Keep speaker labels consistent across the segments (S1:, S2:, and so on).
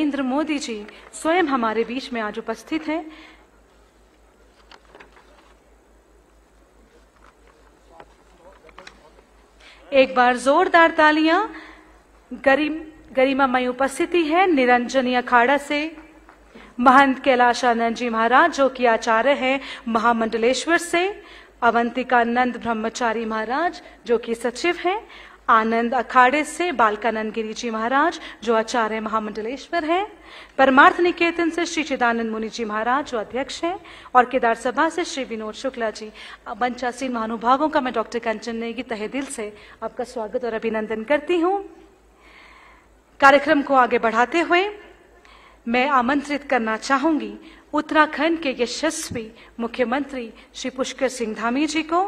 S1: नरेंद्र मोदी जी स्वयं हमारे बीच में आज उपस्थित हैं। एक बार जोरदार तालियां। गरिमामयी उपस्थिति है निरंजनी अखाड़ा से महंत कैलाशानंद जी महाराज, जो कि आचार्य हैं महामंडलेश्वर से, अवंतिकानंद ब्रह्मचारी महाराज, जो कि सचिव हैं, आनंद अखाड़े से बालकानंद गिरी जी महाराज, जो आचार्य महामंडलेश्वर हैं, परमार्थ निकेतन से श्री चिदानंद मुनि जी महाराज, जो अध्यक्ष हैं, और केदार सभा से श्री विनोद शुक्ला जी। मंचासीन महानुभावों का मैं डॉक्टर कंचन नेगी तहे दिल से आपका स्वागत और अभिनंदन करती हूं। कार्यक्रम को आगे बढ़ाते हुए मैं आमंत्रित करना चाहूंगी उत्तराखंड के यशस्वी मुख्यमंत्री श्री पुष्कर सिंह धामी जी को,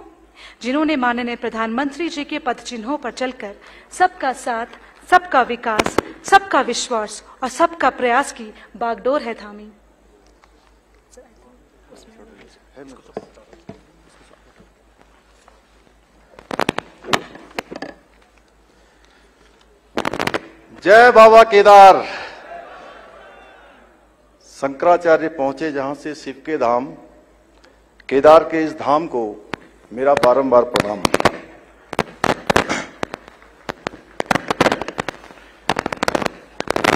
S1: जिन्होंने माननीय प्रधानमंत्री जी के पद चिन्हों पर चलकर सबका साथ, सबका विकास, सबका विश्वास और सबका प्रयास की बागडोर है थामी।
S2: जय बाबा केदार। शंकराचार्य पहुंचे जहां से शिव के धाम, केदार के इस धाम को मेरा बारंबार प्रणाम।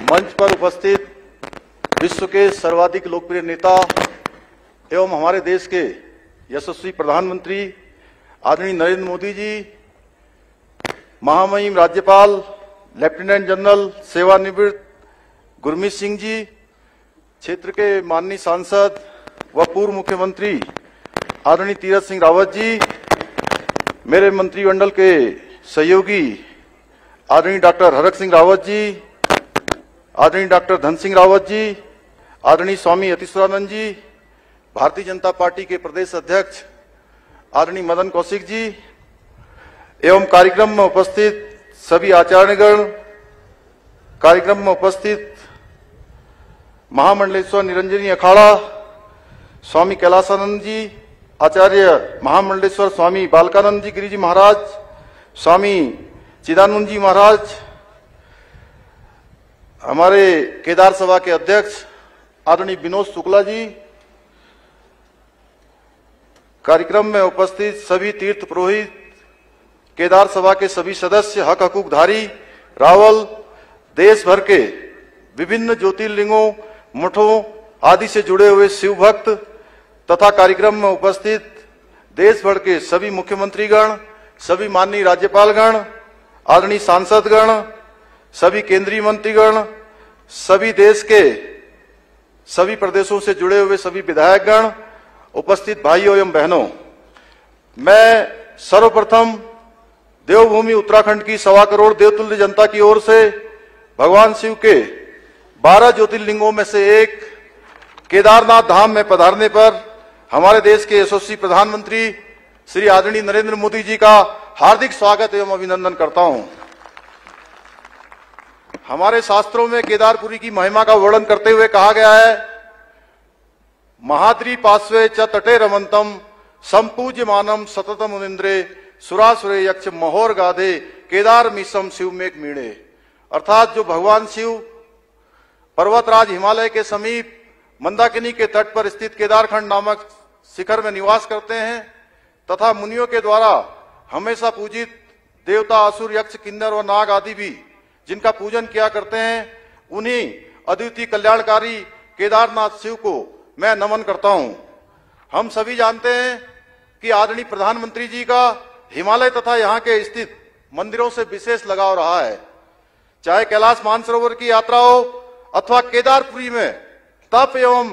S2: मंच पर उपस्थित विश्व के सर्वाधिक लोकप्रिय नेता एवं हमारे देश के यशस्वी प्रधानमंत्री आदरणीय नरेंद्र मोदी जी, महामहिम राज्यपाल लेफ्टिनेंट जनरल सेवानिवृत्त गुरमीत सिंह जी, क्षेत्र के माननीय सांसद व पूर्व मुख्यमंत्री आदरणीय तीरथ सिंह रावत जी, मेरे मंत्रिमंडल के सहयोगी आदरणीय डॉक्टर हरक सिंह रावत जी, आदरणीय डॉक्टर धन सिंह रावत जी, आदरणीय स्वामी यतीश्वरानंद जी, भारतीय जनता पार्टी के प्रदेश अध्यक्ष आदरणीय मदन कौशिक जी, एवं कार्यक्रम में उपस्थित सभी आचार्यगण, कार्यक्रम में उपस्थित महामंडलेश्वर निरंजनी अखाड़ा स्वामी कैलाशानंद जी, आचार्य महामंडलेश्वर स्वामी बालकानंद जी गिरी जी महाराज, स्वामी चिदानंद जी महाराज, हमारे केदार सभा के अध्यक्ष आदरणीय विनोद शुक्ला जी, कार्यक्रम में उपस्थित सभी तीर्थ पुरोहित, केदार सभा के सभी सदस्य, हक हकूकधारी, रावल, देश भर के विभिन्न ज्योतिर्लिंगों, मठों आदि से जुड़े हुए शिव भक्त तथा कार्यक्रम में उपस्थित देश भर के सभी मुख्यमंत्रीगण, सभी माननीय राज्यपालगण, आदरणीय सांसदगण, सभी केंद्रीय मंत्रीगण, सभी देश के सभी प्रदेशों से जुड़े हुए सभी विधायकगण, उपस्थित भाइयों एवं बहनों, मैं सर्वप्रथम देवभूमि उत्तराखंड की 1.25 करोड़ देवतुल्य जनता की ओर से भगवान शिव के 12 ज्योतिर्लिंगों में से एक केदारनाथ धाम में पधारने पर हमारे देश के यशस्वी प्रधानमंत्री श्री आदरणीय नरेंद्र मोदी जी का हार्दिक स्वागत एवं अभिनंदन करता हूं। हमारे शास्त्रों में केदारपुरी की महिमा का वर्णन करते हुए कहा गया है, महाद्री पार्श्वे च तटे रमंतम संपूज्यमानम सततम मुनिंद्रे सुरासुरे यक्ष महोर गाधे केदार मीसम शिव मेक मीणे। अर्थात जो भगवान शिव पर्वतराज हिमालय के समीप मंदाकिनी के तट पर स्थित केदारखंड नामक शिखर में निवास करते हैं तथा मुनियों के द्वारा हमेशा पूजित देवता, असुर, यक्ष, किन्नर और नाग आदि भी जिनका पूजन किया करते हैं, उन्हीं अद्वितीय कल्याणकारी केदारनाथ शिव को मैं नमन करता हूं। हम सभी जानते हैं कि आदरणीय प्रधानमंत्री जी का हिमालय तथा यहाँ के स्थित मंदिरों से विशेष लगाव रहा है। चाहे कैलाश मानसरोवर की यात्रा हो अथवा केदारपुरी में तप एवं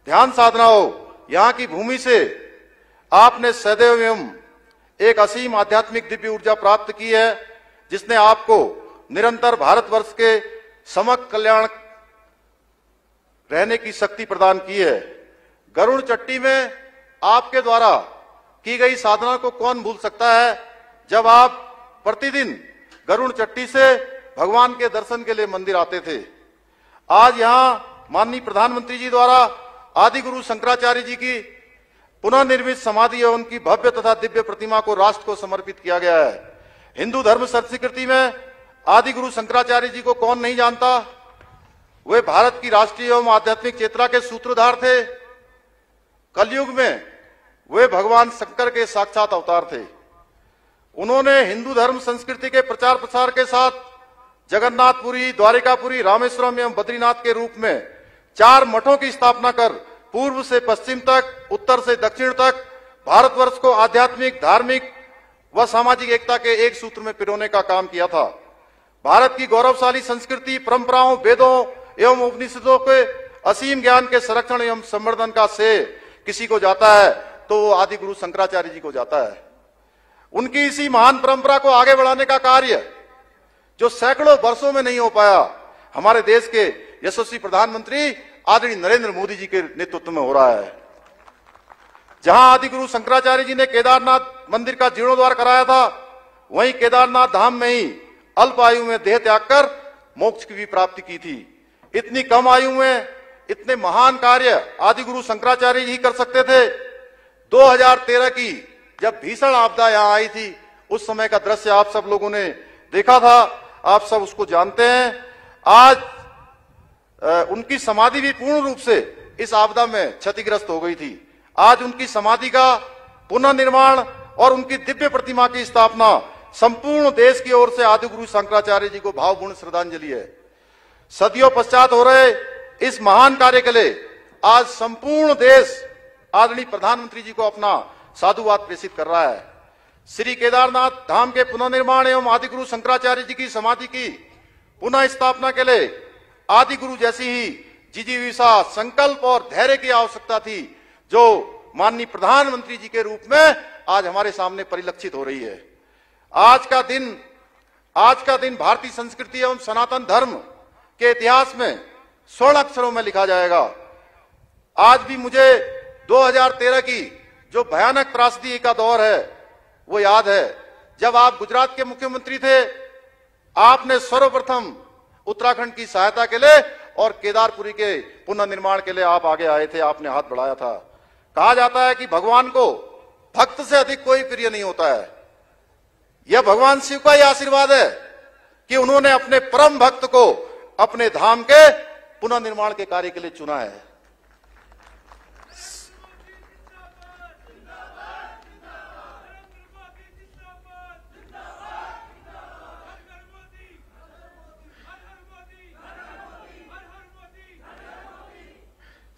S2: ध्यान साधना हो, यहाँ की भूमि से आपने सदैव एवं एक असीम आध्यात्मिक दिव्य ऊर्जा प्राप्त की है, जिसने आपको निरंतर भारतवर्ष के समग्र कल्याण रहने की शक्ति प्रदान की है। गरुड़ चट्टी में आपके द्वारा की गई साधना को कौन भूल सकता है, जब आप प्रतिदिन गरुड़ चट्टी से भगवान के दर्शन के लिए मंदिर आते थे। आज यहां माननीय प्रधानमंत्री जी द्वारा आदि गुरु शंकराचार्य जी की पुनः निर्मित समाधि एवं उनकी भव्य तथा दिव्य प्रतिमा को राष्ट्र को समर्पित किया गया है। हिंदू धर्म संस्कृति में आदि गुरु शंकराचार्य जी को कौन नहीं जानता। वे भारत की राष्ट्रीय एवं आध्यात्मिक चेतना के सूत्रधार थे। कलयुग में वे भगवान शंकर के साक्षात अवतार थे। उन्होंने हिंदू धर्म संस्कृति के प्रचार प्रसार के साथ जगन्नाथपुरी, द्वारिकापुरी, रामेश्वरम एवं बद्रीनाथ के रूप में 4 मठों की स्थापना कर पूर्व से पश्चिम तक, उत्तर से दक्षिण तक भारतवर्ष को आध्यात्मिक, धार्मिक व सामाजिक एकता के एक सूत्र में पिरोने का काम किया था। भारत की गौरवशाली संस्कृति, परंपराओं, वेदों एवं उपनिषदों के असीम ज्ञान के संरक्षण एवं संवर्धन का श्रेय किसी को जाता है तो वो आदि गुरु शंकराचार्य जी को जाता है। उनकी इसी महान परंपरा को आगे बढ़ाने का कार्य जो सैकड़ों वर्षों में नहीं हो पाया, हमारे देश के यशस्वी प्रधानमंत्री आदरणीय नरेंद्र मोदी जी के नेतृत्व में हो रहा है। जहां आदि गुरु शंकराचार्य जी ने केदारनाथ मंदिर का जीर्णोद्धार कराया था, वहीं केदारनाथ धाम में ही अल्प आयु में देह त्याग कर मोक्ष की भी प्राप्ति की थी। इतनी कम आयु में इतने महान कार्य आदि गुरु शंकराचार्य जी कर सकते थे। 2013 की जब भीषण आपदा यहां आई थी, उस समय का दृश्य आप सब लोगों ने देखा था, आप सब उसको जानते हैं। आज उनकी समाधि भी पूर्ण रूप से इस आपदा में क्षतिग्रस्त हो गई थी। आज उनकी समाधि का पुनर्निर्माण और उनकी दिव्य प्रतिमा की स्थापना संपूर्ण देश की ओर से आदि गुरु शंकराचार्य जी को भावपूर्ण श्रद्धांजलि है। सदियों पश्चात हो रहे इस महान कार्य के लिए आज संपूर्ण देश आदरणीय प्रधानमंत्री जी को अपना साधुवाद प्रेषित कर रहा है। श्री केदारनाथ धाम के पुनर्निर्माण एवं आदि गुरु शंकराचार्य जी की समाधि की पुनः स्थापना के लिए आदि गुरु जैसी ही जिजीविषा, संकल्प और धैर्य की आवश्यकता थी, जो माननीय प्रधानमंत्री जी के रूप में आज हमारे सामने परिलक्षित हो रही है। आज का दिन भारतीय संस्कृति एवं सनातन धर्म के इतिहास में स्वर्ण अक्षरों में लिखा जाएगा। आज भी मुझे 2013 की जो भयानक त्रासदी का दौर है वो याद है। जब आप गुजरात के मुख्यमंत्री थे, आपने सर्वप्रथम उत्तराखंड की सहायता के लिए और केदारपुरी के पुनर्निर्माण के लिए आप आगे आए थे, आपने हाथ बढ़ाया था। कहा जाता है कि भगवान को भक्त से अधिक कोई प्रिय नहीं होता है। यह भगवान शिव का ही आशीर्वाद है कि उन्होंने अपने परम भक्त को अपने धाम के पुनर्निर्माण के कार्य के लिए चुना है।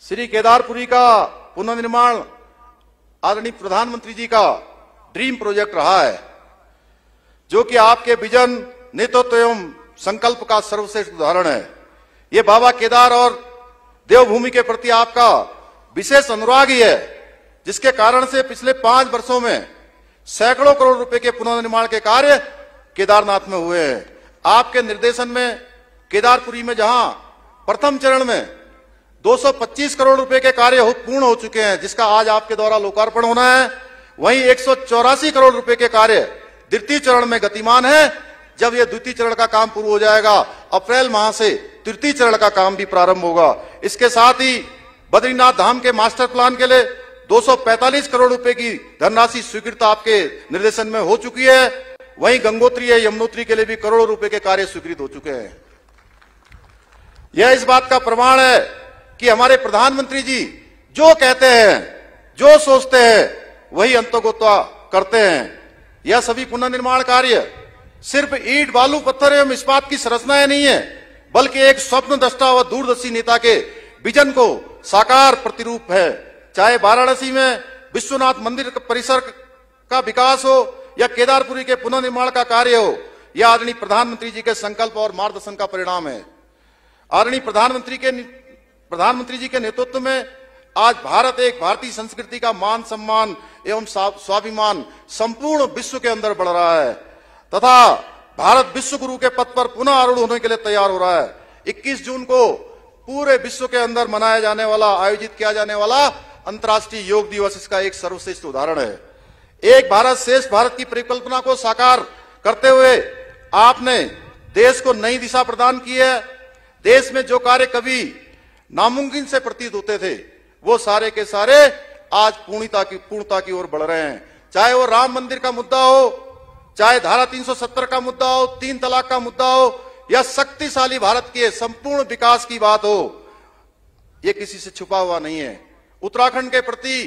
S2: श्री केदारपुरी का पुनर्निर्माण आदरणीय प्रधानमंत्री जी का ड्रीम प्रोजेक्ट रहा है, जो कि आपके विजन, नेतृत्व एवं संकल्प का सर्वश्रेष्ठ उदाहरण है। ये बाबा केदार और देवभूमि के प्रति आपका विशेष अनुराग ही है, जिसके कारण से पिछले 5 वर्षों में सैकड़ों करोड़ रुपए के पुनर्निर्माण के कार्य केदारनाथ में हुए हैं। आपके निर्देशन में केदारपुरी में जहां प्रथम चरण में 225 करोड़ रुपए के कार्य पूर्ण हो चुके हैं, जिसका आज आपके द्वारा लोकार्पण होना है, वहीं 184 करोड़ रुपए के कार्य द्वितीय चरण में गतिमान है। जब यह द्वितीय चरण का काम पूर्ण हो जाएगा, अप्रैल माह से तृतीय चरण का काम भी प्रारंभ होगा। इसके साथ ही बद्रीनाथ धाम के मास्टर प्लान के लिए 245 करोड़ रुपए की धनराशि स्वीकृत आपके निर्देशन में हो चुकी है। वहीं गंगोत्री या यमुनोत्री के लिए भी करोड़ों रुपए के कार्य स्वीकृत हो चुके हैं। यह इस बात का प्रमाण है कि हमारे प्रधानमंत्री जी जो कहते हैं, जो सोचते हैं, वही अंतर्गोत्वा करते हैं। यह सभी पुनर्निर्माण कार्य सिर्फ ईंट, बालू, पत्थर एवं इस्पात की संरचनाएं नहीं है, बल्कि एक स्वप्नद्रष्टा व दूरदर्शी नेता के विजन को साकार प्रतिरूप है। चाहे वाराणसी में विश्वनाथ मंदिर परिसर का विकास हो या केदारपुरी के पुनर्निर्माण का कार्य हो, यह आदरणीय प्रधानमंत्री जी के संकल्प और मार्गदर्शन का परिणाम है। आदरणीय प्रधानमंत्री जी के नेतृत्व में आज भारत एक भारतीय संस्कृति का मान सम्मान एवं स्वाभिमान संपूर्ण विश्व के अंदर बढ़ रहा है तथा भारत विश्व गुरु के पद पर पुनः आरूढ़ होने के लिए तैयार हो रहा है। 21 जून को पूरे विश्व के अंदर मनाया जाने वाला, आयोजित किया जाने वाला अंतर्राष्ट्रीय योग दिवस इसका एक सर्वश्रेष्ठ उदाहरण है। एक भारत श्रेष्ठ भारत की परिकल्पना को साकार करते हुए आपने देश को नई दिशा प्रदान की है। देश में जो कार्य कभी नामुमकिन से प्रतीत होते थे, वो सारे के सारे आज पूर्णता की ओर बढ़ रहे हैं। चाहे वो राम मंदिर का मुद्दा हो, चाहे धारा 370 का मुद्दा हो, 3 तलाक का मुद्दा हो, या शक्तिशाली भारत के संपूर्ण विकास की बात हो, ये किसी से छुपा हुआ नहीं है। उत्तराखंड के प्रति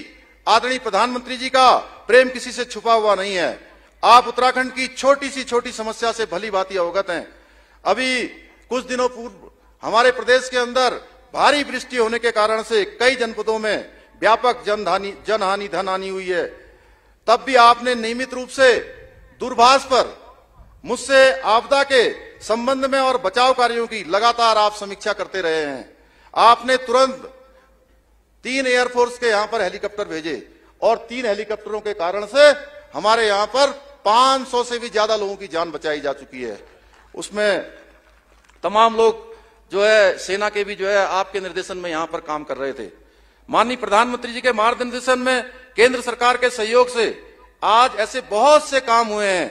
S2: आदरणीय प्रधानमंत्री जी का प्रेम किसी से छुपा हुआ नहीं है। आप उत्तराखंड की छोटी सी छोटी समस्या से भली भांति अवगत हैं। अभी कुछ दिनों पूर्व हमारे प्रदेश के अंदर भारी वृष्टि होने के कारण से कई जनपदों में व्यापक जनहानि धनहानि हुई है। तब भी आपने नियमित रूप से दूरभाष पर मुझसे आपदा के संबंध में और बचाव कार्यों की लगातार आप समीक्षा करते रहे हैं। आपने तुरंत 3 एयरफोर्स के यहां पर हेलीकॉप्टर भेजे और 3 हेलीकॉप्टरों के कारण से हमारे यहां पर 500 से भी ज्यादा लोगों की जान बचाई जा चुकी है। उसमें तमाम लोग जो है सेना के भी जो है आपके निर्देशन में यहां पर काम कर रहे थे। माननीय प्रधानमंत्री जी के मार्गदर्शन में, केंद्र सरकार के सहयोग से आज ऐसे बहुत से काम हुए हैं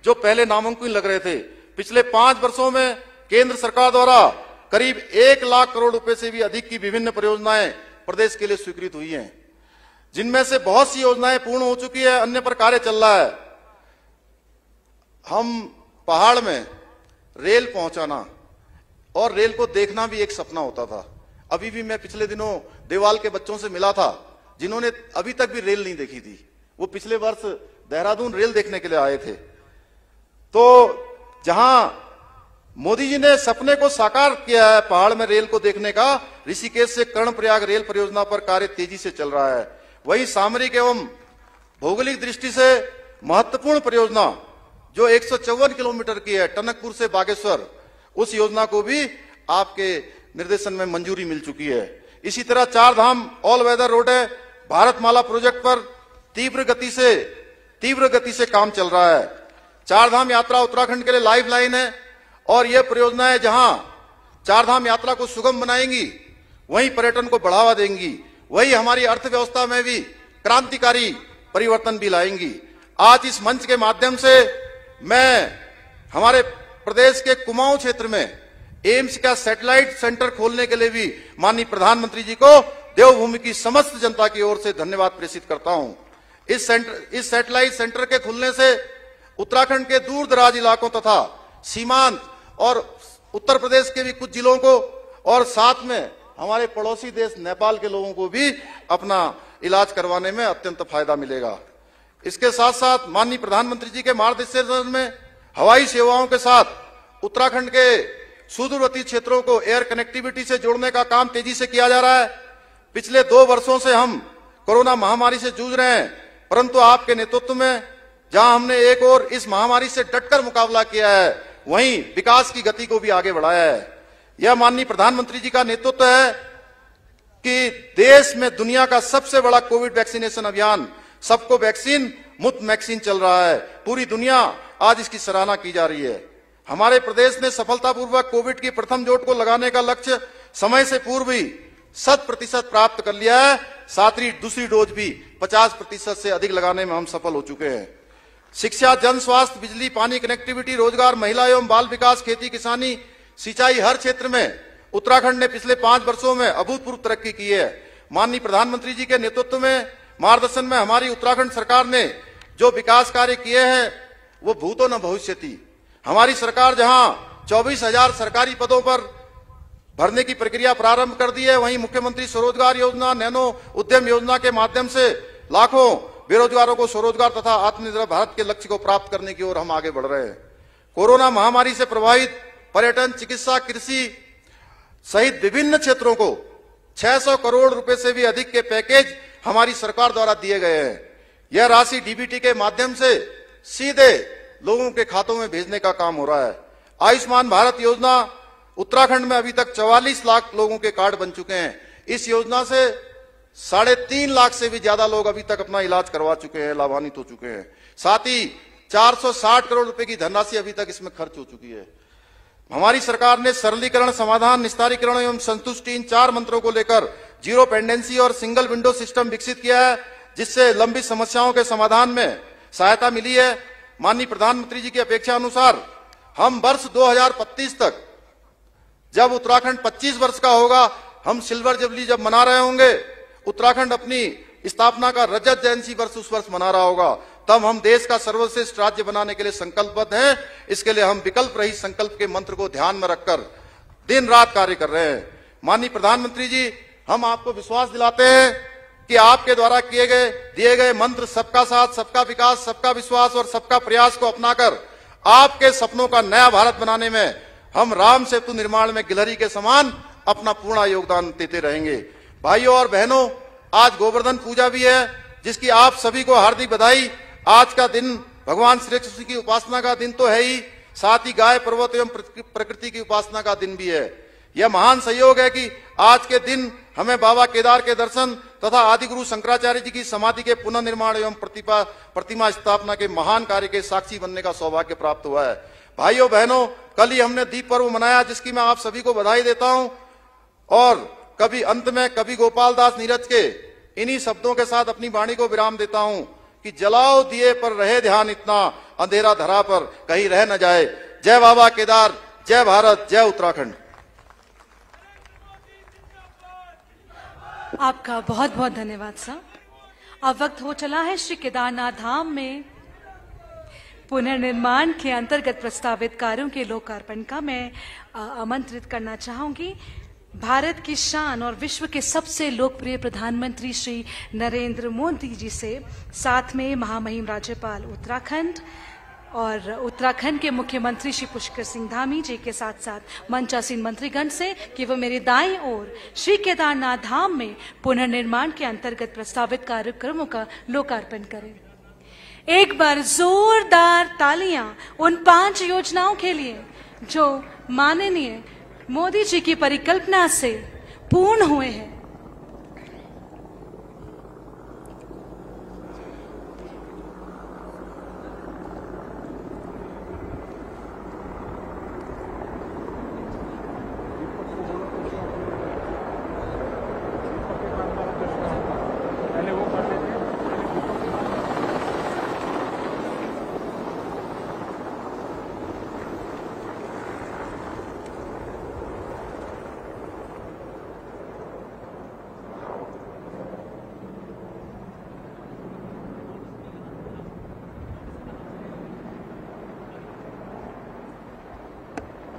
S2: जो पहले नामुमकिन लग रहे थे। पिछले 5 वर्षों में केंद्र सरकार द्वारा करीब 1 लाख करोड़ रुपए से भी अधिक की विभिन्न परियोजनाएं प्रदेश के लिए स्वीकृत हुई हैं, जिनमें से बहुत सी योजनाएं पूर्ण हो चुकी है, अन्य पर कार्य चल रहा है। हम पहाड़ में रेल पहुंचाना और रेल को देखना भी एक सपना होता था। अभी भी मैं पिछले दिनों देवाल के बच्चों से मिला था जिन्होंने अभी तक भी रेल नहीं देखी थी। वो पिछले वर्ष देहरादून रेल देखने के लिए आए थे। तो जहां मोदी जी ने सपने को साकार किया है पहाड़ में रेल को देखने का, ऋषिकेश से कर्णप्रयाग रेल परियोजना पर कार्य तेजी से चल रहा है। वही सामरिक एवं भौगोलिक दृष्टि से महत्वपूर्ण परियोजना जो 154 किलोमीटर की है, टनकपुर से बागेश्वर, उस योजना को भी आपके निर्देशन में मंजूरी मिल चुकी है। इसी तरह 4 धाम ऑल वेदर रोड है, भारतमाला प्रोजेक्ट पर तीव्र गति से काम चल रहा है। 4 धाम यात्रा उत्तराखंड के लिए लाइफ लाइन है और यह परियोजनाएं जहां 4 धाम यात्रा को सुगम बनाएंगी, वहीं पर्यटन को बढ़ावा देंगी, वही हमारी अर्थव्यवस्था में भी क्रांतिकारी परिवर्तन भी लाएंगी। आज इस मंच के माध्यम से मैं हमारे प्रदेश के कुमाऊं क्षेत्र में एम्स का सैटेलाइट सेंटर खोलने के लिए भी माननीय प्रधानमंत्री जी को देवभूमि की समस्त जनता की ओर से धन्यवाद प्रेषित करता हूं। इस सैटेलाइट सेंटर के खुलने से उत्तराखंड के दूर दराज इलाकों तथा सीमांत और उत्तर प्रदेश के भी कुछ जिलों को और साथ में हमारे पड़ोसी देश नेपाल के लोगों को भी अपना इलाज करवाने में अत्यंत फायदा मिलेगा। इसके साथ साथ माननीय प्रधानमंत्री जी के मार्गदर्शन में हवाई सेवाओं के साथ उत्तराखंड के सुदूरवर्ती क्षेत्रों को एयर कनेक्टिविटी से जोड़ने का काम तेजी से किया जा रहा है। पिछले 2 वर्षों से हम कोरोना महामारी से जूझ रहे हैं, परंतु आपके नेतृत्व में जहां हमने एक और इस महामारी से डटकर मुकाबला किया है, वहीं विकास की गति को भी आगे बढ़ाया है। यह माननीय प्रधानमंत्री जी का नेतृत्व है कि देश में दुनिया का सबसे बड़ा कोविड वैक्सीनेशन अभियान सबको वैक्सीन मुफ्त वैक्सीन चल रहा है। पूरी दुनिया आज इसकी सराहना की जा रही है। हमारे प्रदेश ने सफलतापूर्वक कोविड की प्रथम डोज को लगाने का लक्ष्य समय से पूर्व ही 100% प्राप्त कर लिया है। साथ ही दूसरी डोज भी 50% से अधिक लगाने में हम सफल हो चुके हैं। शिक्षा, जन स्वास्थ्य, बिजली, पानी, कनेक्टिविटी, रोजगार, महिला एवं बाल विकास, खेती किसानी, सिंचाई, हर क्षेत्र में उत्तराखंड ने पिछले 5 वर्षों में अभूतपूर्व तरक्की की है। माननीय प्रधानमंत्री जी के नेतृत्व में, मार्गदर्शन में हमारी उत्तराखंड सरकार ने जो विकास कार्य किए हैं वो भूतो न भविष्यति। हमारी सरकार जहां 24,000 सरकारी पदों पर भरने की प्रक्रिया प्रारंभ कर दी है, वहीं मुख्यमंत्री स्वरोजगार योजना, नैनो उद्यम योजना के माध्यम से लाखों बेरोजगारों को स्वरोजगार तथा आत्मनिर्भर भारत के लक्ष्य को प्राप्त करने की ओर हम आगे बढ़ रहे हैं। कोरोना महामारी से प्रभावित पर्यटन, चिकित्सा, कृषि सहित विभिन्न क्षेत्रों को 600 करोड़ रुपए से भी अधिक के पैकेज हमारी सरकार द्वारा दिए गए हैं। यह राशि डीबीटी के माध्यम से सीधे लोगों के खातों में भेजने का काम हो रहा है। आयुष्मान भारत योजना, उत्तराखंड में अभी तक 44 लाख लोगों के कार्ड बन चुके हैं। इस योजना से 3.5 लाख से भी ज्यादा लोग अभी तक अपना इलाज करवा चुके हैं, लाभान्वित हो चुके हैं। साथ ही 460 करोड़ रुपए की धनराशि अभी तक इसमें खर्च हो चुकी है। हमारी सरकार ने सरलीकरण, समाधान, निस्तारीकरण एवं संतुष्टि, इन 4 मंत्रों को लेकर जीरो पेंडेंसी और सिंगल विंडो सिस्टम विकसित किया है, जिससे लंबित समस्याओं के समाधान में सहायता मिली है। माननीय प्रधानमंत्री जी की अपेक्षा अनुसार हम वर्ष 2025 तक, जब उत्तराखंड 25 वर्ष का होगा, हम सिल्वर जुबली जब मना रहे होंगे, उत्तराखंड अपनी स्थापना का रजत जयंती वर्ष उस वर्ष मना रहा होगा, तब हम देश का सर्वश्रेष्ठ राज्य बनाने के लिए संकल्पबद्ध हैं। इसके लिए हम विकल्प रहित संकल्प के मंत्र को ध्यान में रखकर दिन रात कार्य कर रहे हैं। माननीय प्रधानमंत्री जी, हम आपको विश्वास दिलाते हैं कि आपके द्वारा दिए गए मंत्र सबका साथ, सबका विकास, सबका विश्वास और सबका प्रयास को अपनाकर आपके सपनों का नया भारत बनाने में हम राम सेतु निर्माण में गिलहरी के समान अपना पूर्ण योगदान देते रहेंगे। भाइयों और बहनों, आज गोवर्धन पूजा भी है, जिसकी आप सभी को हार्दिक बधाई। आज का दिन भगवान श्री कृष्ण की उपासना का दिन तो है ही, साथ ही गाय, पर्वत एवं प्रकृति की उपासना का दिन भी है। यह महान संयोग है कि आज के दिन हमें बाबा केदार के दर्शन तथा आदि गुरु शंकराचार्य जी की समाधि के पुनर्निर्माण एवं प्रतिमा स्थापना के महान कार्य के साक्षी बनने का सौभाग्य प्राप्त हुआ है। भाइयों बहनों, कल ही हमने दीप पर्व मनाया, जिसकी मैं आप सभी को बधाई देता हूं। और कभी अंत में कवि गोपाल दास नीरज के इन्हीं शब्दों के साथ अपनी वाणी को विराम देता हूं कि जलाओ दिए पर रहे ध्यान, इतना अंधेरा धरा पर कहीं रह न जाए। जय बाबा केदार, जय भारत, जय उत्तराखंड।
S1: आपका बहुत बहुत धन्यवाद साहब। अब वक्त हो चला है श्री केदारनाथ धाम में पुनर्निर्माण के अंतर्गत प्रस्तावित कार्यों के लोकार्पण का। मैं आमंत्रित करना चाहूंगी भारत की शान और विश्व के सबसे लोकप्रिय प्रधानमंत्री श्री नरेंद्र मोदी जी से, साथ में महामहिम राज्यपाल उत्तराखंड और उत्तराखंड के मुख्यमंत्री श्री पुष्कर सिंह धामी जी के साथ साथ मंचासीन मंत्रीगण से कि वो मेरे दाईं ओर श्री केदारनाथ धाम में पुनर्निर्माण के अंतर्गत प्रस्तावित कार्यक्रमों का लोकार्पण करें। एक बार जोरदार तालियां उन 5 योजनाओं के लिए जो माननीय मोदी जी की परिकल्पना से पूर्ण हुए हैं।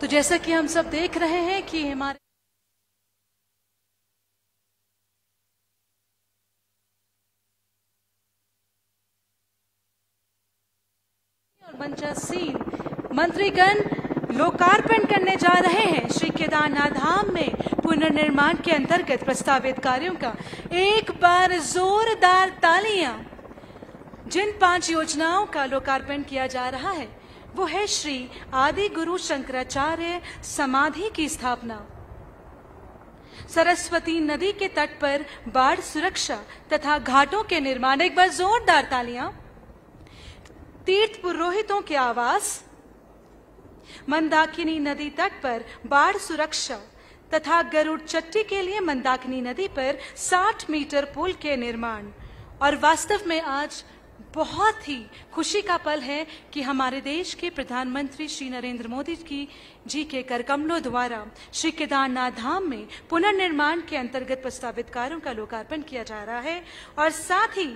S1: तो जैसा कि हम सब देख रहे हैं कि हमारे और मंचासीन मंत्रीगण लोकार्पण करने जा रहे हैं श्री केदारनाथ धाम में पुनर्निर्माण के अंतर्गत प्रस्तावित कार्यों का। एक बार जोरदार तालियां। जिन 5 योजनाओं का लोकार्पण किया जा रहा है वो है श्री आदि गुरु शंकराचार्य समाधि की स्थापना, सरस्वती नदी के तट पर बाढ़ सुरक्षा तथा घाटों के निर्माण। एक बार जोरदार तालियां। तीर्थ पुरोहितों के आवास, मंदाकिनी नदी तट पर बाढ़ सुरक्षा तथा गरुड़ चट्टी के लिए मंदाकिनी नदी पर 60 मीटर पुल के निर्माण। और वास्तव में आज बहुत ही खुशी का पल है कि हमारे देश के प्रधानमंत्री श्री नरेंद्र मोदी जी के करकमलों द्वारा श्री केदारनाथ धाम में पुनर्निर्माण के अंतर्गत प्रस्तावित कार्यों का लोकार्पण किया जा रहा है। और साथ ही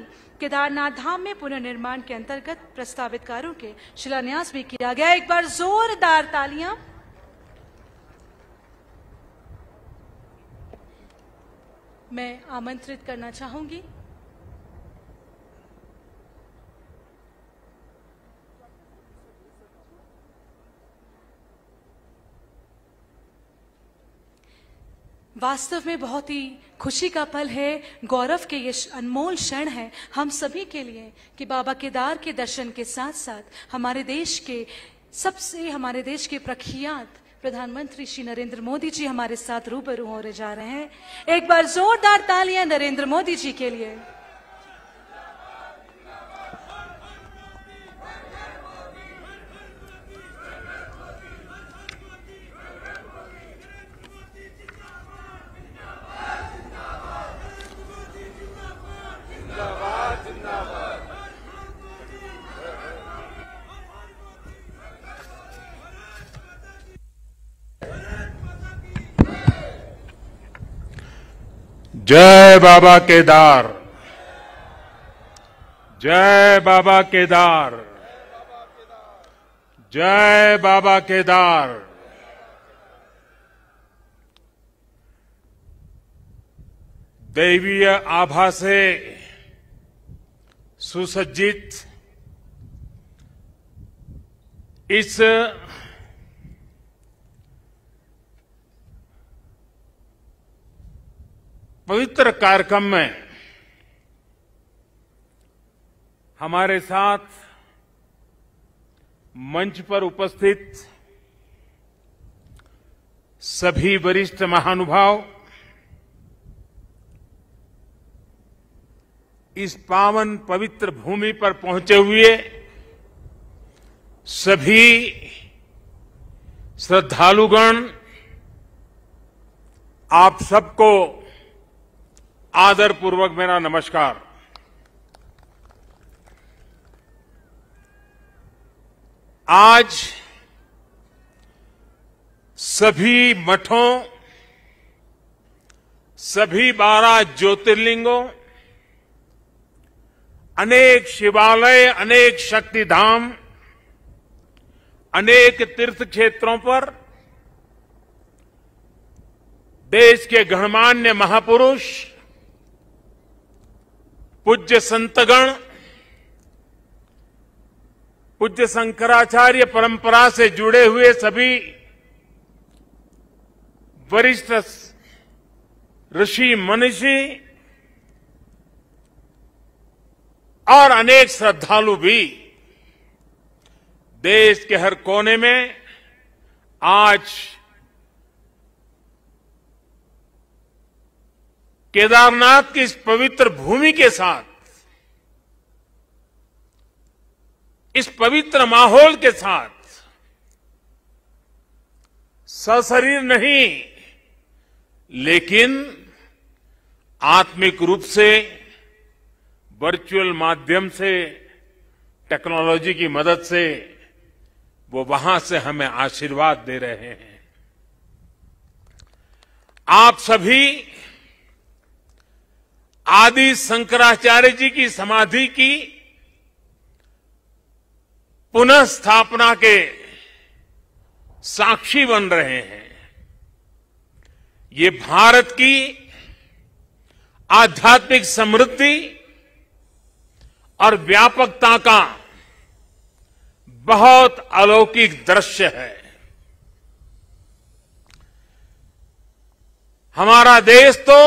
S1: केदारनाथ धाम में पुनर्निर्माण के अंतर्गत प्रस्तावित कार्यों के शिलान्यास भी किया गया। एक बार जोरदार तालियां। मैं आमंत्रित करना चाहूंगी वास्तव में बहुत ही खुशी का पल है, गौरव के ये अनमोल क्षण है हम सभी के लिए कि बाबा केदार के दर्शन के साथ साथ हमारे देश के प्रख्यात प्रधानमंत्री श्री नरेंद्र मोदी जी हमारे साथ रूबरू होने जा रहे हैं। एक बार जोरदार तालियां नरेंद्र मोदी जी के लिए।
S3: जय बाबा केदार, जय बाबा केदार, जय बाबा केदार। दैवीय आभा से सुसज्जित इस पवित्र कार्यक्रम में हमारे साथ मंच पर उपस्थित सभी वरिष्ठ महानुभाव, इस पावन पवित्र भूमि पर पहुंचे हुए सभी श्रद्धालुगण, आप सबको आदरपूर्वक मेरा नमस्कार। आज सभी मठों, सभी 12 ज्योतिर्लिंगों, अनेक शिवालय, अनेक शक्तिधाम, अनेक तीर्थ क्षेत्रों पर देश के गणमान्य महापुरुष, पूज्य संतगण, पूज्य शंकराचार्य परंपरा से जुड़े हुए सभी वरिष्ठ ऋषि मनीषी और अनेक श्रद्धालु भी देश के हर कोने में आज केदारनाथ की इस पवित्र भूमि के साथ, इस पवित्र माहौल के साथ सशरीर नहीं लेकिन आत्मिक रूप से वर्चुअल माध्यम से, टेक्नोलॉजी की मदद से वो वहां से हमें आशीर्वाद दे रहे हैं। आप सभी आदि शंकराचार्य जी की समाधि की पुनः स्थापना के साक्षी बन रहे हैं। ये भारत की आध्यात्मिक समृद्धि और व्यापकता का बहुत अलौकिक दृश्य है। हमारा देश तो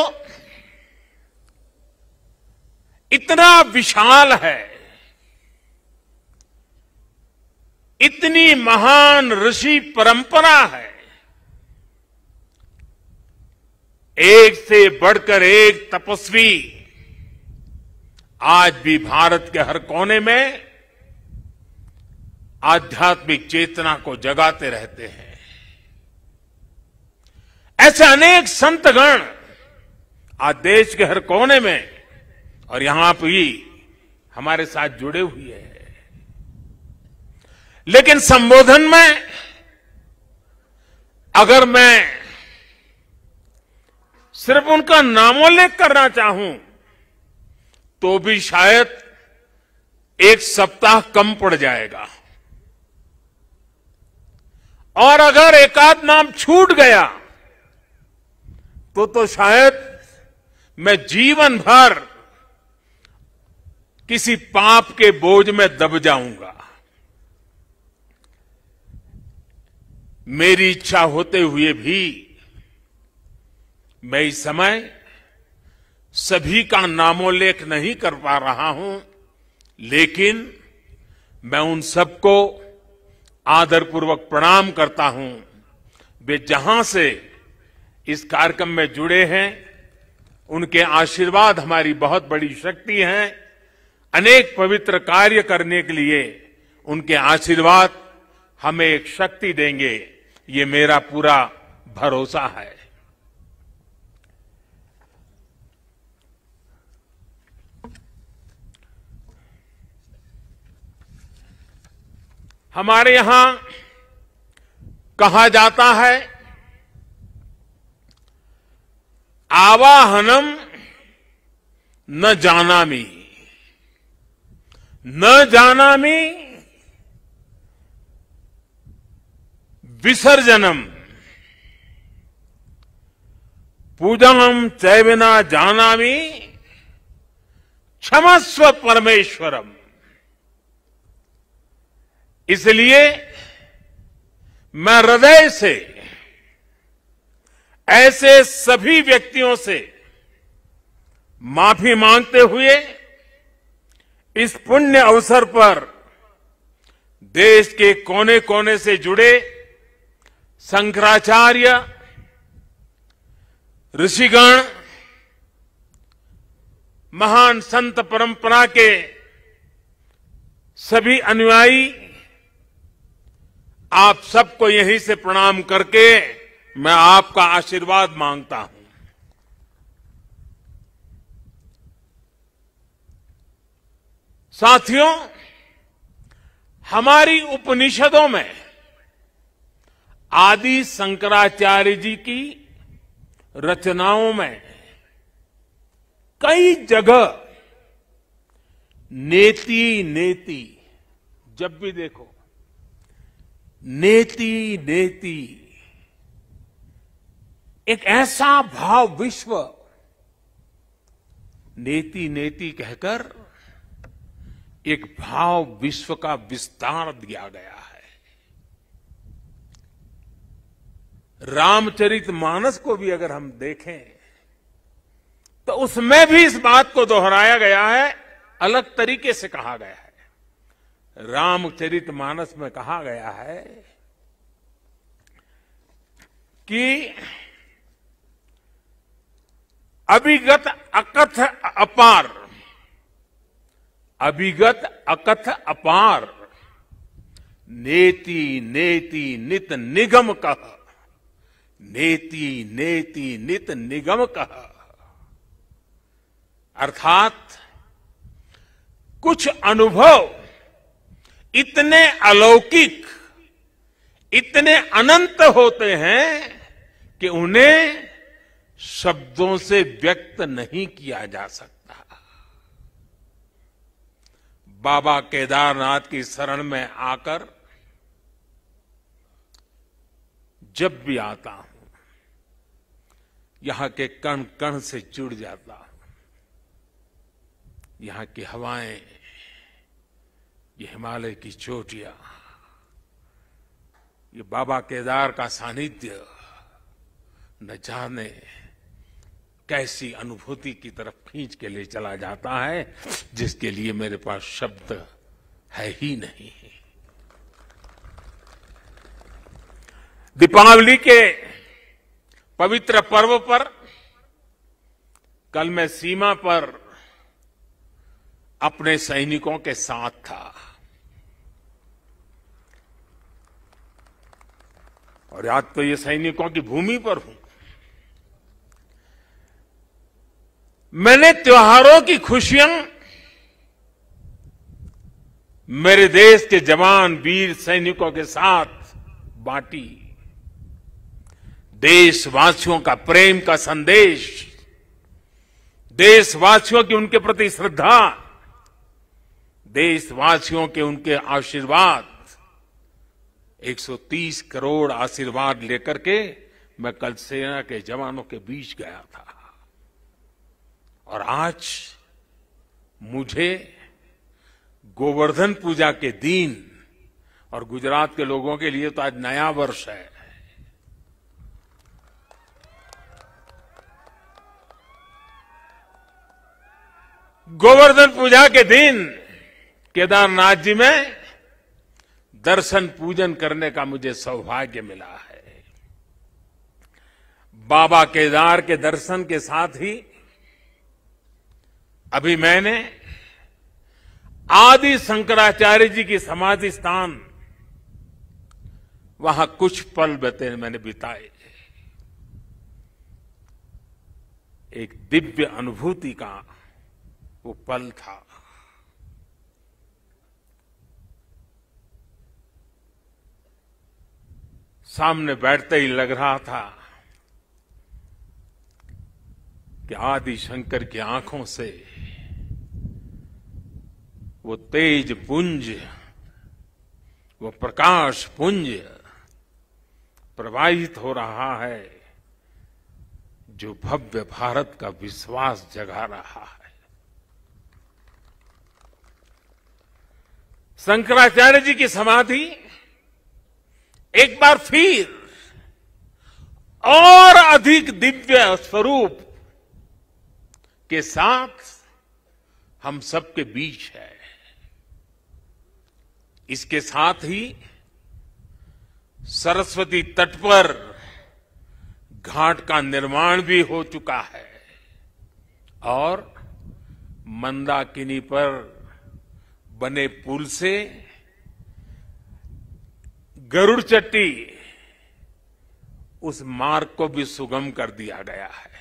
S3: इतना विशाल है, इतनी महान ऋषि परंपरा है, एक से बढ़कर एक तपस्वी आज भी भारत के हर कोने में आध्यात्मिक चेतना को जगाते रहते हैं। ऐसे अनेक संतगण आज देश के हर कोने में और यहां भी हमारे साथ जुड़े हुए हैं। लेकिन संबोधन में अगर मैं सिर्फ उनका नामोल्लेख करना चाहूं तो भी शायद एक सप्ताह कम पड़ जाएगा, और अगर एकाध नाम छूट गया तो शायद मैं जीवन भर किसी पाप के बोझ में दब जाऊंगा। मेरी इच्छा होते हुए भी मैं इस समय सभी का नामोल्लेख नहीं कर पा रहा हूं, लेकिन मैं उन सबको आदरपूर्वक प्रणाम करता हूं। वे जहां से इस कार्यक्रम में जुड़े हैं, उनके आशीर्वाद हमारी बहुत बड़ी शक्ति है। अनेक पवित्र कार्य करने के लिए उनके आशीर्वाद हमें एक शक्ति देंगे, ये मेरा पूरा भरोसा है। हमारे यहां कहा जाता है, आवाहनम न जानामि, न जानामि विसर्जनम पूजनम चैविना जानामि क्षमस्व परमेश्वरम। इसलिए मैं हृदय से ऐसे सभी व्यक्तियों से माफी मांगते हुए इस पुण्य अवसर पर देश के कोने कोने से जुड़े शंकराचार्य, ऋषिगण, महान संत परंपरा के सभी अनुयायी, आप सबको यहीं से प्रणाम करके मैं आपका आशीर्वाद मांगता हूं। साथियों, हमारी उपनिषदों में आदि शंकराचार्य जी की रचनाओं में कई जगह नेति नेति, जब भी देखो नेति नेति, एक ऐसा भाव विश्व, नेति नेति कहकर एक भाव विश्व का विस्तार दिया गया है। रामचरितमानस को भी अगर हम देखें तो उसमें भी इस बात को दोहराया गया है, अलग तरीके से कहा गया है। रामचरितमानस में कहा गया है कि अभिगत अकथ अपार, अभिगत अकथ अपार, नेति नेति नित निगम कह, नेति नेति नित निगम कह। अर्थात कुछ अनुभव इतने अलौकिक, इतने अनंत होते हैं कि उन्हें शब्दों से व्यक्त नहीं किया जा सकता। बाबा केदारनाथ की शरण में आकर जब भी आता हूं, यहां के कण कण से जुड़ जाता हूं। यहां की हवाएं, ये हिमालय की चोटियां, ये बाबा केदार का सानिध्य न जाने कैसी अनुभूति की तरफ खींच के ले चला जाता है, जिसके लिए मेरे पास शब्द है ही नहीं। दीपावली के पवित्र पर्व पर कल मैं सीमा पर अपने सैनिकों के साथ था और आज तो ये सैनिकों की भूमि पर हूं। मैंने त्योहारों की खुशियां मेरे देश के जवान वीर सैनिकों के साथ बांटी। देशवासियों का प्रेम का संदेश, देशवासियों की उनके प्रति श्रद्धा, देशवासियों के उनके आशीर्वाद, 130 करोड़ आशीर्वाद लेकर के मैं कल सेना के जवानों के बीच गया था। और आज मुझे गोवर्धन पूजा के दिन, और गुजरात के लोगों के लिए तो आज नया वर्ष है, गोवर्धन पूजा के दिन केदारनाथ जी में दर्शन पूजन करने का मुझे सौभाग्य मिला है। बाबा केदार के दर्शन के साथ ही अभी मैंने आदि शंकराचार्य जी की समाधि स्थान, वहां कुछ पल मैंने बिताए। एक दिव्य अनुभूति का वो पल था। सामने बैठते ही लग रहा था कि आदि शंकर की आंखों से वो तेज पुंज, वो प्रकाश पुंज प्रवाहित हो रहा है जो भव्य भारत का विश्वास जगा रहा है। शंकराचार्य जी की समाधि एक बार फिर और अधिक दिव्य स्वरूप के साथ हम सबके बीच है। इसके साथ ही सरस्वती तट पर घाट का निर्माण भी हो चुका है और मंदाकिनी पर बने पुल से गरुड़ चट्टी उस मार्ग को भी सुगम कर दिया गया है।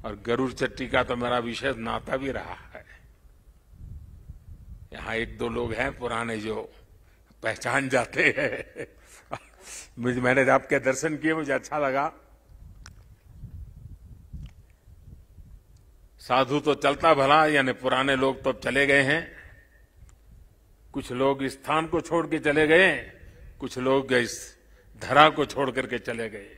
S3: और गरुड़ चट्टी का तो मेरा विशेष नाता भी रहा है। यहां एक दो लोग हैं पुराने जो पहचान जाते हैं। मैंने आपके दर्शन किए, मुझे अच्छा लगा। साधु तो चलता भला, यानी पुराने लोग तो चले गए हैं। कुछ लोग इस स्थान को छोड़ के चले गए, कुछ लोग इस धरा को छोड़ करके चले गए।